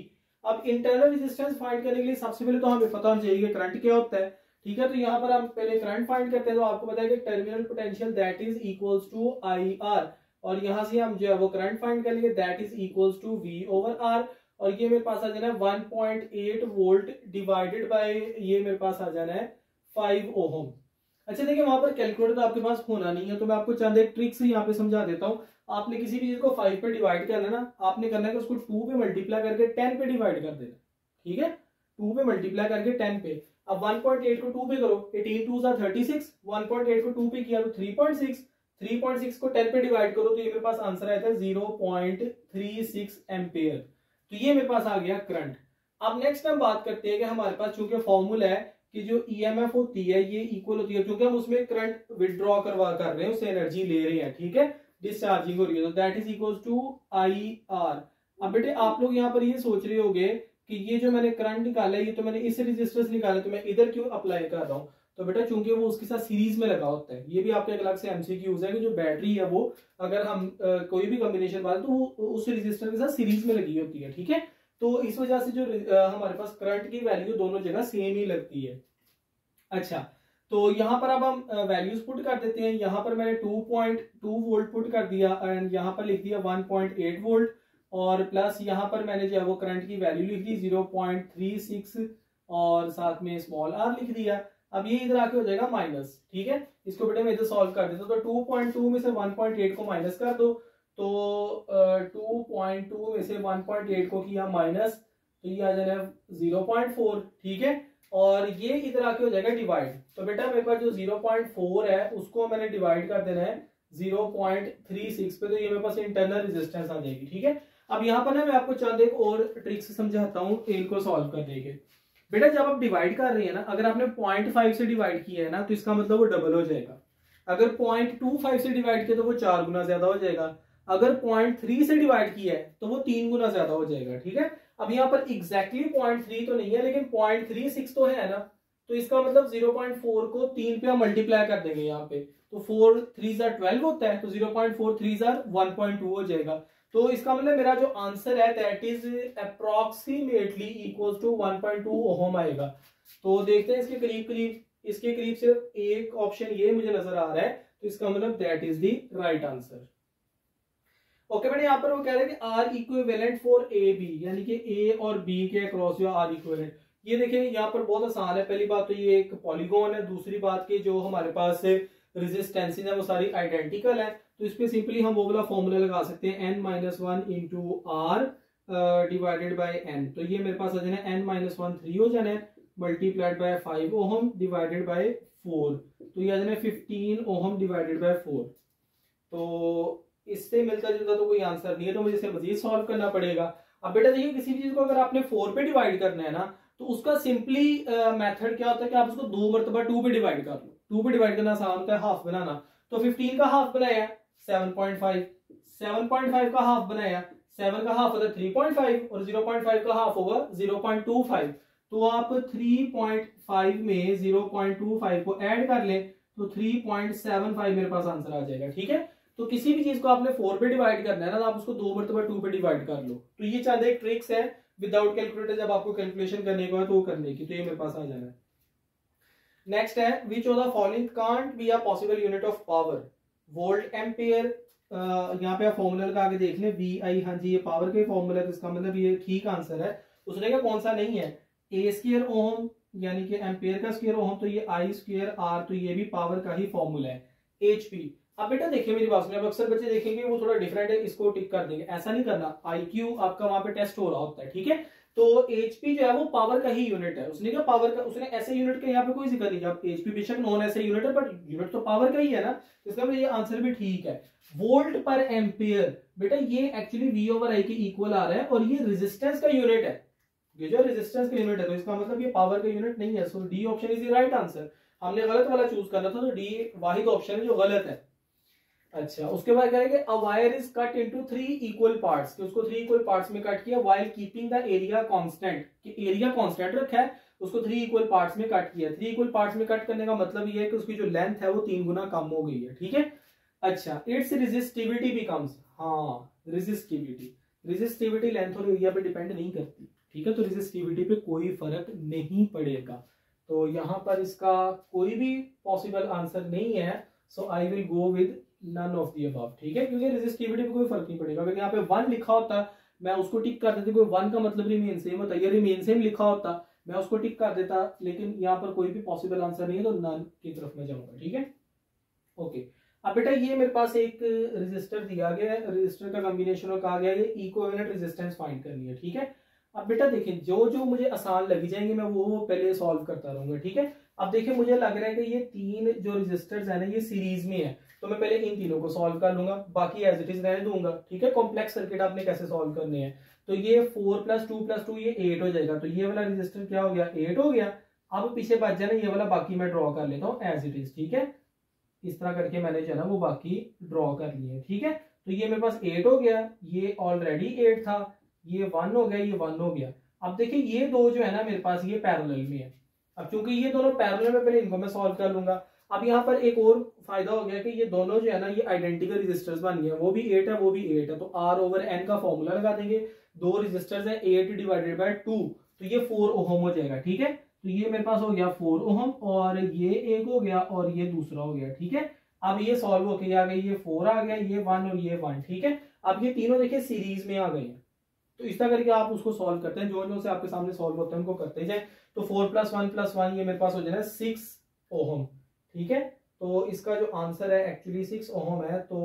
अब इंटरनल रेजिस्टेंस फाइंड करने के लिए सबसे पहले तो हमें पता होना चाहिए कि करंट क्या होता है। ठीक है, तो यहाँ पर हम पहले करंट फाइंड करते हैं, तो आपको पता है कि terminal potential that is equals to I R, और यहां से हम जो है वो करंट फाइंड कर लिए that is equals to V over R, और ये मेरे पास आ जाना है 1.8 वोल्ट डिवाइडेड बाय ये मेरे पास आ जाना है 5 ओम। अच्छा देखिए, वहां पर कैलकुलेटर तो आपके पास होना नहीं है, तो मैं आपको चंद एक ट्रिक्स यहाँ पे समझा देता हूँ। आपने किसी भी चीज को 5 पे डिवाइड करना है ना, आपने करना है कि उसको 2 पे मल्टीप्लाई करके 10 पे डिवाइड कर देना। ठीक है, 2 पे मल्टीप्लाई करके 10 पे। अब 1.8 को 2 पे करो, 18 2 36, 1.8 को 2 पे किया तो 3.6, 3.6 को 10 पे डिवाइड करो तो ये मेरे पास आंसर आया था 0.36 एम्पेयर। तो ये मेरे पास आ गया करंट। अब नेक्स्ट हम बात करते हैं कि हमारे पास चूंकि फॉर्मूला है कि जो ईएमएफ होती है ये इक्वल होती है, क्योंकि हम उसमें करंट विड्रॉ करवा कर रहे हैं, उससे एनर्जी ले रहे हैं। ठीक है, डिस्चार्जिंग हो रही है, तो that is equal to I R. अब बेटे आप लोग यहाँ पर ये सोच रहे होंगे कि ये जो मैंने करंट निकाला है ये तो मैंने इस रेजिस्टेंस निकाला, तो मैं इधर क्यों अप्लाई कर रहा हूँ। तो बेटा चूंकि वो उसके साथ सीरीज में लगा होता है, ये भी आपके अलग से एमसीक्यूज है कि जो बैटरी है वो अगर हम कोई भी कॉम्बिनेशन बात तो वो उस रेजिस्टर के साथ सीरीज में लगी होती है। ठीक है, तो इस वजह से जो हमारे पास करंट की वैल्यू दोनों जगह सेम ही लगती है। अच्छा, तो यहाँ पर अब हम वैल्यूज पुट कर देते हैं। यहाँ पर मैंने 2.2 वोल्ट पुट कर दिया एंड यहाँ पर लिख दिया 1.8 वोल्ट, और प्लस यहाँ पर मैंने जो है वो करंट की वैल्यू लिख दी 0.36 और साथ में स्मॉल आर लिख दिया। अब ये इधर आके हो जाएगा माइनस। ठीक है, इसको बेटे मैं इधर सॉल्व कर देता हूँ, तो 2.2 में से 1.8 को माइनस कर दो, तो 2.2 में से 1.8 को किया माइनस, तो ये आ जाएगा 0.4। ठीक है, और ये इधर आके हो जाएगा डिवाइड, तो बेटा मेरे पास जो 0.4 है उसको मैंने डिवाइड कर देना है 0.36 पे, तो ये मेरे पास इंटरनल रेजिस्टेंस आ जाएगी। ठीक है, अब यहाँ पर ना मैं आपको चंद एक और ट्रिक्स समझाता हूँ इनको सॉल्व करने के। बेटा जब आप डिवाइड कर रहे हैं ना, अगर आपने 0.5 से डिवाइड किया है ना तो इसका मतलब वो डबल हो जाएगा। अगर 0.25 से डिवाइड किया तो वो 4 गुना ज्यादा हो जाएगा। अगर 0.3 से डिवाइड किया है तो वो 3 गुना ज्यादा हो जाएगा। ठीक है, अब यहाँ पर एग्जैक्टली 0.3 तो नहीं है लेकिन 0.36 तो है ना, तो इसका मतलब 0.4 को 3 पे हम मल्टीप्लाई कर देंगे यहाँ पे, तो 4 3 12 होता है, तो 0.4 3 1.2 हो जाएगा। तो इसका मतलब मेरा जो आंसर है that is approximately equal to 1.2 ohm आएगा। तो देखते हैं इसके करीब करीब, इसके करीब सिर्फ एक ऑप्शन ये मुझे नजर आ रहा है, तो इसका मतलब that is the right answer. Okay बेटा, यहाँ पर वो कह रहे हैं कि R equivalent for A B, यानी कि ए और बी के अक्रॉस जो आर इक्विवेलेंट। ये देखिए यहाँ पर बहुत आसान है। पहली बात तो ये एक पॉलीगॉन है, दूसरी बात की जो हमारे पास रेजिस्टेंसेस है वो सारी आइडेंटिकल है, तो इस पे सिंपली हम वो वाला फॉर्मूला लगा सकते हैं n-1 into R divided by n। तो ये मेरे पास आ जाना है n-1 3 हो जाना है, multiplied by 5 ohm divided by 4, तो ये आ जाना 15 ओहम डिवाइडेड बाय 4। तो इससे मिलता जुलता तो कोई आंसर नहीं है, तो मुझे इसे मजीद सॉल्व करना पड़ेगा। अब बेटा देखिए, किसी भी चीज को अगर आपने 4 पे डिवाइड करना है ना, तो उसका सिंपली मेथड क्या होता है कि आप उसको 2 मरतबा 2 पे डिवाइड कर लो। 2 पे डिवाइड करना आसान होता है, हाफ बनाना। तो 15 का हाफ बनाया 7.5, 7.5 का हाफ बनाया, 7 का हाफ होता है 3.5 और 0.5 का हाफ होगा 0.25। तो आप 3.5 में 0.25 को ऐड कर लें तो 3.75 मेरे पास आंसर आ जाएगा। ठीक है, तो किसी भी चीज को आपने 4 पे डिवाइड करना है ना, तो आप उसको 2 मरतबा 2 पे डिवाइड कर लो। तो ये चंद एक ट्रिक्स है विदाउट कैलकुलेटर, जब आपको कैलकुलेशन करने को है तो वो करने की, तो ये मेरे पास आ जाना है। नेक्स्ट है, which of the following can't be a possible unit of power? Volt ampere, यहाँ पे आप फॉर्मूला लगा के देख लें, वी आई, हाँ जी ये पावर के फॉर्मूला है, तो इसका मतलब ये ठीक आंसर है। उसने कहा कौन सा नहीं है, ए स्क्वायर ओम यानी कि एम्पियर का स्क्वायर ओम, तो ये आई स्क्वायर आर, तो ये भी पावर का ही फॉर्मूला है। एचपी, अब बेटा देखिए मेरी बात सुनिए, अब अक्सर बच्चे देखेंगे वो थोड़ा डिफरेंट है, इसको टिक कर देंगे, ऐसा नहीं करना। आईक्यू आपका वहां पे टेस्ट हो रहा होता है, ठीक है। तो एचपी जो है वो पावर का ही यूनिट है। उसने क्या पावर का, उसने ऐसे यूनिट का यहाँ पे कोई जिक्र नहीं, अब एचपी बेशक नॉन ऐसे यूनिट है, बट यूनिट तो पावर का ही है ना, इसका मतलब ये आंसर भी ठीक है। वोल्ट पर एम्पियर, बेटा ये एक्चुअली वी ओवर आई के इक्वल आ रहा है, और ये रेजिस्टेंस का यूनिट है, ये जो रेजिस्टेंस का यूनिट है, तो इसका मतलब ये पावर का यूनिट नहीं है। So D option is the right answer. हमने गलत वाला चूज करना था, तो डी वाहिद ऑप्शन है जो गलत है। अच्छा, उसके बाद करेंगे a wire is cut into 3 equal parts, कि उसको 3 इक्वल पार्ट्स में कट किया while keeping the area constant, कि एरिया कांस्टेंट रखा है, उसको 3 इक्वल पार्ट्स में कट किया। 3 इक्वल पार्ट्स में कट करने का मतलब ये है कि उसकी जो लेंथ है वो 3 गुना कम हो गई है। ठीक है, अच्छा, इट्स रेजिस्टिविटी बिकम्स, हाँ रेजिस्टिविटी, रेजिस्टिविटी लेंथ और एरिया पे डिपेंड नहीं करती। ठीक है, तो रेजिस्टिविटी पे कोई फर्क नहीं पड़ेगा, तो यहां पर इसका कोई भी पॉसिबल आंसर नहीं है। So I will go with none of the above. ठीक है, क्योंकि रेजिस्टिविटी पे कोई फर्क नहीं पड़ेगा। अगर यहाँ पे 1 लिखा होता मैं उसको टिक कर देता, कोई 1 का मतलब रिमेन सेम होता है, ये रिमेन सेम लिखा होता मैं उसको टिक कर देता, लेकिन यहाँ पर कोई भी पॉसिबल आंसर नहीं है, तो नन की तरफ मैं जाऊंगा। ठीक है, ओके। अब बेटा ये मेरे पास एक रेजिस्टर दिया गया है, रेजिस्टर का कॉम्बिनेशन और कहा गया है इक्विवेलेंट रेजिस्टेंस फाइंड करनी है। ठीक है, अब बेटा देखिए जो जो मुझे आसान लगी जाएंगे मैं वो पहले सॉल्व करता रहूंगा। ठीक है, अब देखिए मुझे लग रहा है कि ये 3 जो रेजिस्टर्स है ना ये सीरीज में है, तो मैं पहले इन तीनों को सॉल्व कर लूंगा, बाकी एज इट इज रहने दूंगा। ठीक है, कॉम्प्लेक्स सर्किट आपने कैसे सॉल्व करने हैं, तो ये 4 + 2 + 2 ये 8 हो जाएगा, तो ये वाला रेजिस्टर क्या हो गया 8 हो गया। अब पीछे बच जाना ये वाला, बाकी मैं ड्रॉ कर लेता हूँ एज इट इज। ठीक है, इस तरह करके मैंने जो है ना वो बाकी ड्रॉ कर लिए। ठीक है, तो ये मेरे पास 8 हो गया, ये ऑलरेडी 8 था, ये 1 हो गया, ये 1 हो गया। अब देखिए ये दो जो है ना मेरे पास ये पैरेलल में है। अब क्योंकि ये दोनों पैरेलल में, पहले इनको मैं सॉल्व कर लूंगा। अब यहाँ पर एक और फायदा हो गया कि ये दोनों जो है ना ये आइडेंटिकल रेजिस्टर्स बन गए, वो भी 8 है वो भी 8 है, तो R/N का फॉर्मूला लगा देंगे। दो रेजिस्टर्स है 8 / 2, तो ये 4 ओहम हो जाएगा। ठीक है, तो ये मेरे पास हो गया 4 ओहम, और ये एक हो गया और ये दूसरा हो गया। ठीक है, अब ये सॉल्व होके आ गई, ये 4 आ गया, ये 1 और ये 1। ठीक है, अब ये तीनों देखिए सीरीज में आ गए हैं, तो इस तरह करके आप उसको सॉल्व करते हैं, जो जो से आपके सामने सॉल्व होते हैं उनको करते जाए। तो 4 + 1 + 1 ये मेरे पास हो जाएगा 6 ओहम। ठीक है, तो इसका जो आंसर है एक्चुअली 6 ओहम है, तो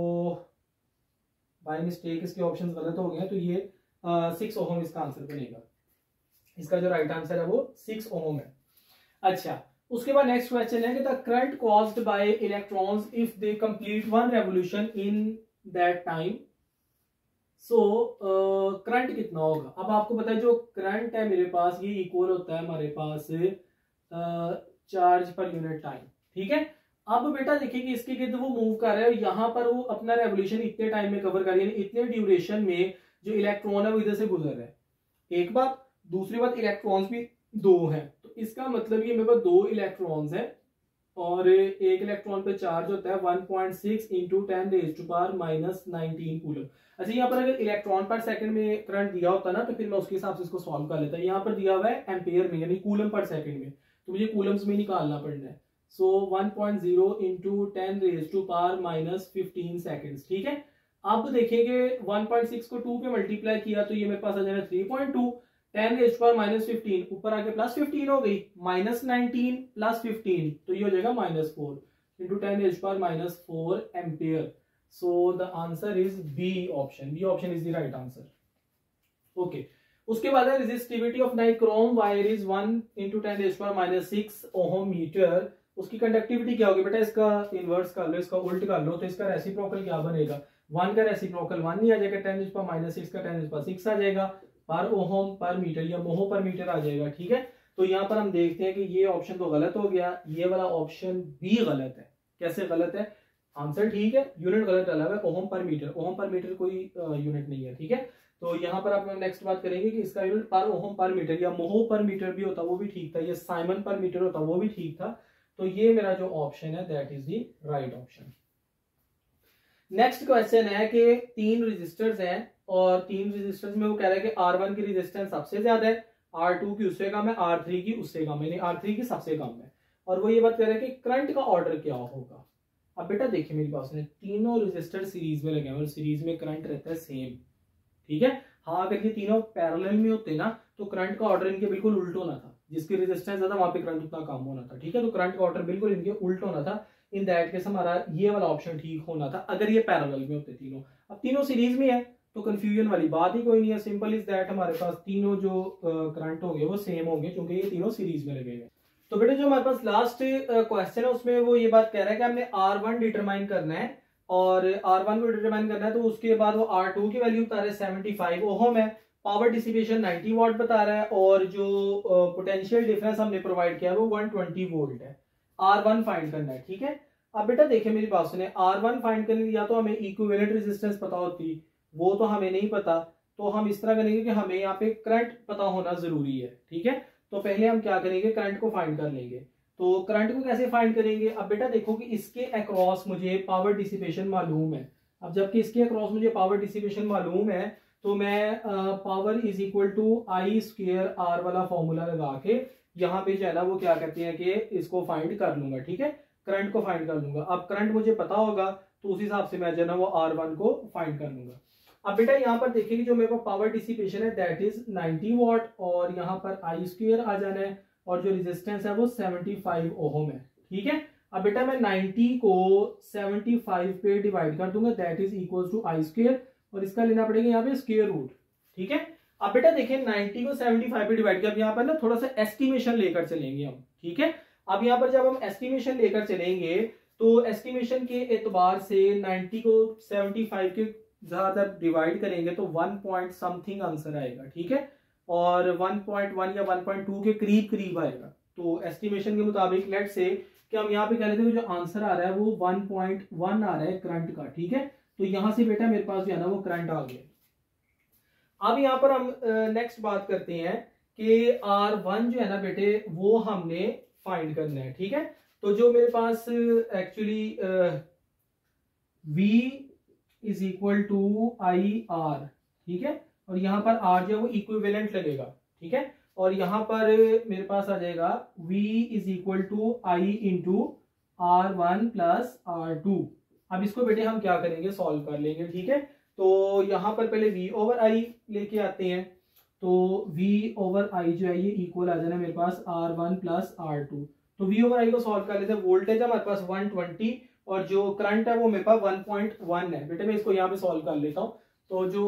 बाय मिस्टेक इसके ऑप्शंस गलत हो गए हैं, तो ये 6 ओहम इसका आंसर बनेगा। इसका जो राइट आंसर है वो 6 ओहम है। अच्छा, उसके बाद नेक्स्ट क्वेश्चन है कि the current caused by electrons if they complete 1 revolution in that time, so current कितना होगा। अब आपको पता है जो करंट है मेरे पास ये इक्वल होता है हमारे पास चार्ज पर यूनिट टाइम। ठीक है, अब बेटा देखिए कि इसके गिर्द वो मूव कर रहा है, और यहाँ पर वो अपना रेवोल्यूशन इतने टाइम में कवर कर रही है, इतने ड्यूरेशन में जो इलेक्ट्रॉन है वो इधर से गुजर रहा है। एक बात, दूसरी बात इलेक्ट्रॉन्स भी 2 हैं, तो इसका मतलब ये मेरे पास 2 इलेक्ट्रॉन्स हैं, और एक इलेक्ट्रॉन पे चार्ज होता है 1.6 × 10⁻⁻19 कूलम। अच्छा, यहाँ पर अगर इलेक्ट्रॉन पर सेकंड में करंट दिया होता ना तो फिर मैं उसके हिसाब से इसको सॉल्व कर लेता। यहाँ पर दिया हुआ है एम्पेयर में यानी कूलम पर सेकंड में, तो मुझे कूलम्स में निकालना पड़ना है। सो 1.0 × 10⁻⁻15 सेकंड्स। ठीक है, अब देखिए 1.6 को 2 पे मल्टीप्लाई किया तो ये मेरे पास आ जाएगा 3.2, 10⁻⁻15 ऊपर आके +15 हो गई, -19 +15 तो ये हो जाएगा -4 × 10⁻⁻4 ampere. So the answer is B option, B option is the right answer. Okay, उसके बाद है resistivity of nichrome wire is 1 × 10⁻⁶ ohm metre. उसकी कंडक्टिविटी क्या होगी बेटा, इसका इनवर्स कर लो, इसका उल्ट कर लो, तो इसका रेसिप्रोकल क्या बनेगा, 1 का रेसिप्रोकल 1 नहीं आ जाएगा, 10⁻⁶ का 10⁻6 आ जाएगा पर ओहम पर मीटर या मोह पर मीटर आ जाएगा। ठीक है, तो यहाँ पर हम देखते हैं कि ये ऑप्शन तो गलत हो गया, ये वाला ऑप्शन भी गलत है। कैसे गलत है, आंसर ठीक है, यूनिट गलत अलग है, ohm per metre, ohm per metre कोई यूनिट नहीं है। ठीक है, तो यहाँ पर आप नेक्स्ट बात करेंगे कि इसका यूनिट पर ओहम पर मीटर या मोह पर मीटर भी होता, वो भी ठीक था, ये साइमन पर मीटर होता, वो भी ठीक था। तो ये मेरा जो ऑप्शन है that is the right option. Next question है कि 3 रेजिस्टर्स हैं और 3 रेजिस्टर्स में वो कह रहा है कि R1 की रेजिस्टेंस सबसे ज्यादा है, R2 की उससे कम है, R3 की उससे कम है, यानी R3 की सबसे कम है, और वो ये बात कह रहा है कि करंट का ऑर्डर क्या होगा। अब बेटा देखिए मेरे पास तीनों रेजिस्टर सीरीज में लगे हैं और सीरीज में करंट रहता है सेम। ठीक है, हाँ अगर ये तीनों पैरेलल में होते ना तो करंट का ऑर्डर इनके बिल्कुल उल्ट होना था, जिसकी रेजिस्टेंस ज्यादा वहां पे करंट उतना कम होना था। ठीक है, तो करंट का ऑर्डर बिल्कुल इनके उल्ट होना था। इन दैट केस हमारा ये वाला ऑप्शन ठीक होना था अगर ये पैरेलल में होते तीनों। अब तीनों सीरीज में है तो कंफ्यूजन वाली बात ही कोई नहीं है, सिंपल इज दैट हमारे पास तीनों जो करंट होंगे वो सेम होंगे क्योंकि ये तीनों सीरीज में लगे हुए। तो बेटा जो हमारे पास लास्ट क्वेश्चन है उसमें वो ये बात कह रहा है कि हमने R1 डिटरमाइन करना है और R1 को डिटरमाइन करना है, तो उसके बाद वो R2 की वैल्यू बता रहा है 75 ओहम है, पावर डिसिपेशन 90 वाट बता रहा है और जो पोटेंशियल डिफरेंस हमने प्रोवाइड किया है वो 120 वोल्ट है। R1 फाइंड करना है। ठीक है, अब बेटा देखिए मेरी बात सुने, R1 फाइंड करने या तो हमें इक्विवेलेंट रेजिस्टेंस पता होती, वो तो हमें नहीं पता, तो हम इस तरह करेंगे कि हमें यहाँ पे करंट पता होना जरूरी है। ठीक है, तो पहले हम क्या करेंगे, करंट को फाइंड कर लेंगे। तो करंट को कैसे फाइंड करेंगे, अब बेटा देखो कि इसके अक्रॉस मुझे पावर डिसिपेशन मालूम है। अब जबकि इसके अक्रॉस मुझे पावर डिसिपेशन मालूम है तो मैं power is equal to I² R वाला फॉर्मूला लगा के यहाँ पे जो है ना वो क्या कहते हैं कि इसको फाइंड कर लूंगा। ठीक है, करंट को फाइंड कर लूंगा। अब करंट मुझे पता होगा तो उस हिसाब से मैं जो है ना वो R1 को फाइंड कर लूंगा। अब बेटा यहाँ पर देखिए जो मेरे पास पावर डिसिपेशन है दैट इज 90 वाट और यहाँ पर I² आ जाना है और जो रेजिस्टेंस है वो 75 ओहम है। ठीक है, अब बेटा मैं 90 को 75 पे डिवाइड कर दूंगा that is equal to I² और इसका लेना पड़ेगा यहाँ पे स्क्वायर रूट। ठीक है, अब बेटा देखिए 90 को 75 पे डिवाइड किया, यहाँ पर ना थोड़ा सा एस्टिमेशन लेकर चलेंगे हम। ठीक है, अब यहाँ पर जब हम एस्टिमेशन लेकर चलेंगे तो एस्टिमेशन के एतबार से 90 को 75 के ज्यादातर डिवाइड करेंगे तो 1 पॉइंट समथिंग आंसर आएगा। ठीक है, और 1.1 या 1.2 के करीब करीब आएगा। तो एस्टिमेशन के मुताबिक लेट्स से कि हम यहाँ पे कह लेते हैं जो आंसर आ रहा है वो 1.1 आ रहा है करंट का। ठीक है, तो यहां से बेटा मेरे पास जो है ना वो करंट आ गया। अब यहाँ पर हम नेक्स्ट बात करते हैं कि R1 जो है ना बेटे वो हमने फाइंड करना है। ठीक है, तो जो मेरे पास actually V is equal to IR। ठीक है, और यहाँ पर R जो है वो इक्विवेलेंट लगेगा। ठीक है, और यहाँ पर मेरे पास आ जाएगा V is equal to I into R1 plus R2। अब इसको बेटे हम क्या करेंगे, सॉल्व कर लेंगे। ठीक है, तो यहाँ पर पहले V ओवर I लेके आते हैं, तो V ओवर I जो है ये इक्वल आ जाना मेरे पास R1 प्लस R2। तो V ओवर I को सॉल्व कर लेते हैं। वोल्टेज है हमारे पास 120 और जो करंट है वो मेरे पास 1.1 है। बेटे मैं इसको यहाँ पे सॉल्व कर लेता हूँ, तो जो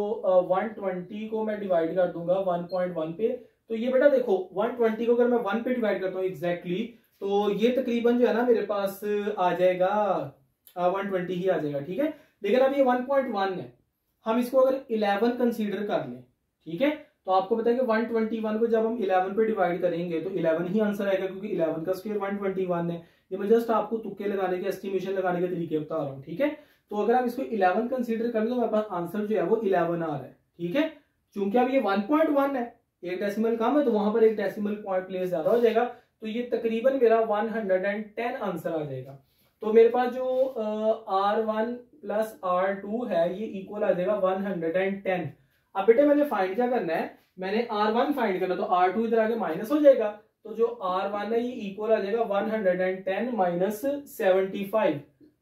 120 को मैं डिवाइड कर दूंगा 1.1 पे, तो ये बेटा देखो 120 को अगर मैं 1 पे डिवाइड करता हूँ एग्जैक्टली तो ये तकरीबन जो है ना मेरे पास आ जाएगा 120 ही आ जाएगा। ठीक है, लेकिन अब ये 1.1 है, हम इसको अगर 11 कंसीडर कर लें। ठीक है, तो आपको पता है कि 121 को जब हम 11 पे डिवाइड करेंगे तो 11 ही आंसर आएगा क्योंकि 11 का स्क्वायर 121 है। ये मैं जस्ट आपको तुक्के लगाने के एस्टिमेशन लगाने के तरीके बता रहा हूँ। ठीक है, तो अगर हम इसको 11 कंसीडर करें तो हमारे पास आंसर जो है वो 11 आ रहा है। ठीक है, चूंकि अब ये 1.1 है, एक डेसिमल कम है तो वहां पर एक डेसिमल पॉइंट प्लेस ज्यादा हो जाएगा, तो ये तकरीबन मेरा 110 आंसर आ जाएगा। तो मेरे पास जो R1 प्लस R2 है ये इक्वल आ जाएगा 110। अब बेटे मैंने फाइंड क्या करना है, मैंने R1 फाइंड करना, तो R2 इधर आगे माइनस हो जाएगा, तो जो R1 है ये इक्वल आ जाएगा 110 माइनस 75।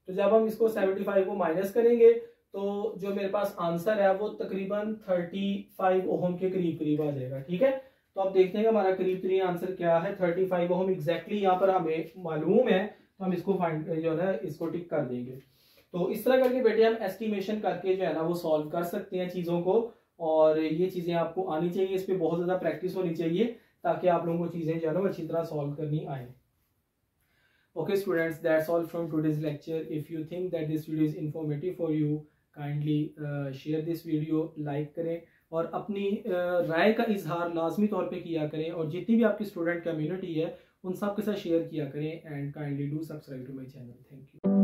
तो जब हम इसको 75 को माइनस करेंगे तो जो मेरे पास आंसर है वो तकरीबन 35 ओहम के करीब करीब आ जाएगा। ठीक है, तो अब देखते हैं कि हमारा करीब करीब आंसर क्या है। 35 ओहम एग्जैक्टली यहाँ पर हमें मालूम है, तो हम इसको फाइंड जो है इसको टिक कर देंगे। तो इस तरह करके बेटे हम एस्टिमेशन करके जो है ना वो सॉल्व कर सकते हैं चीजों को, और ये चीज़ें आपको आनी चाहिए, इस पर बहुत ज़्यादा प्रैक्टिस होनी चाहिए ताकि आप लोगों को चीज़ें जो है ना अच्छी तरह सॉल्व करनी आए। Okay students, that's all from today's lecture. If you think that this video is informative for you, kindly share this video, like करें और अपनी राय का इजहार लाजमी तौर पे किया करें और जितनी भी आपकी स्टूडेंट कम्युनिटी है उन सब के साथ शेयर किया करें and kindly do subscribe to my channel. Thank you.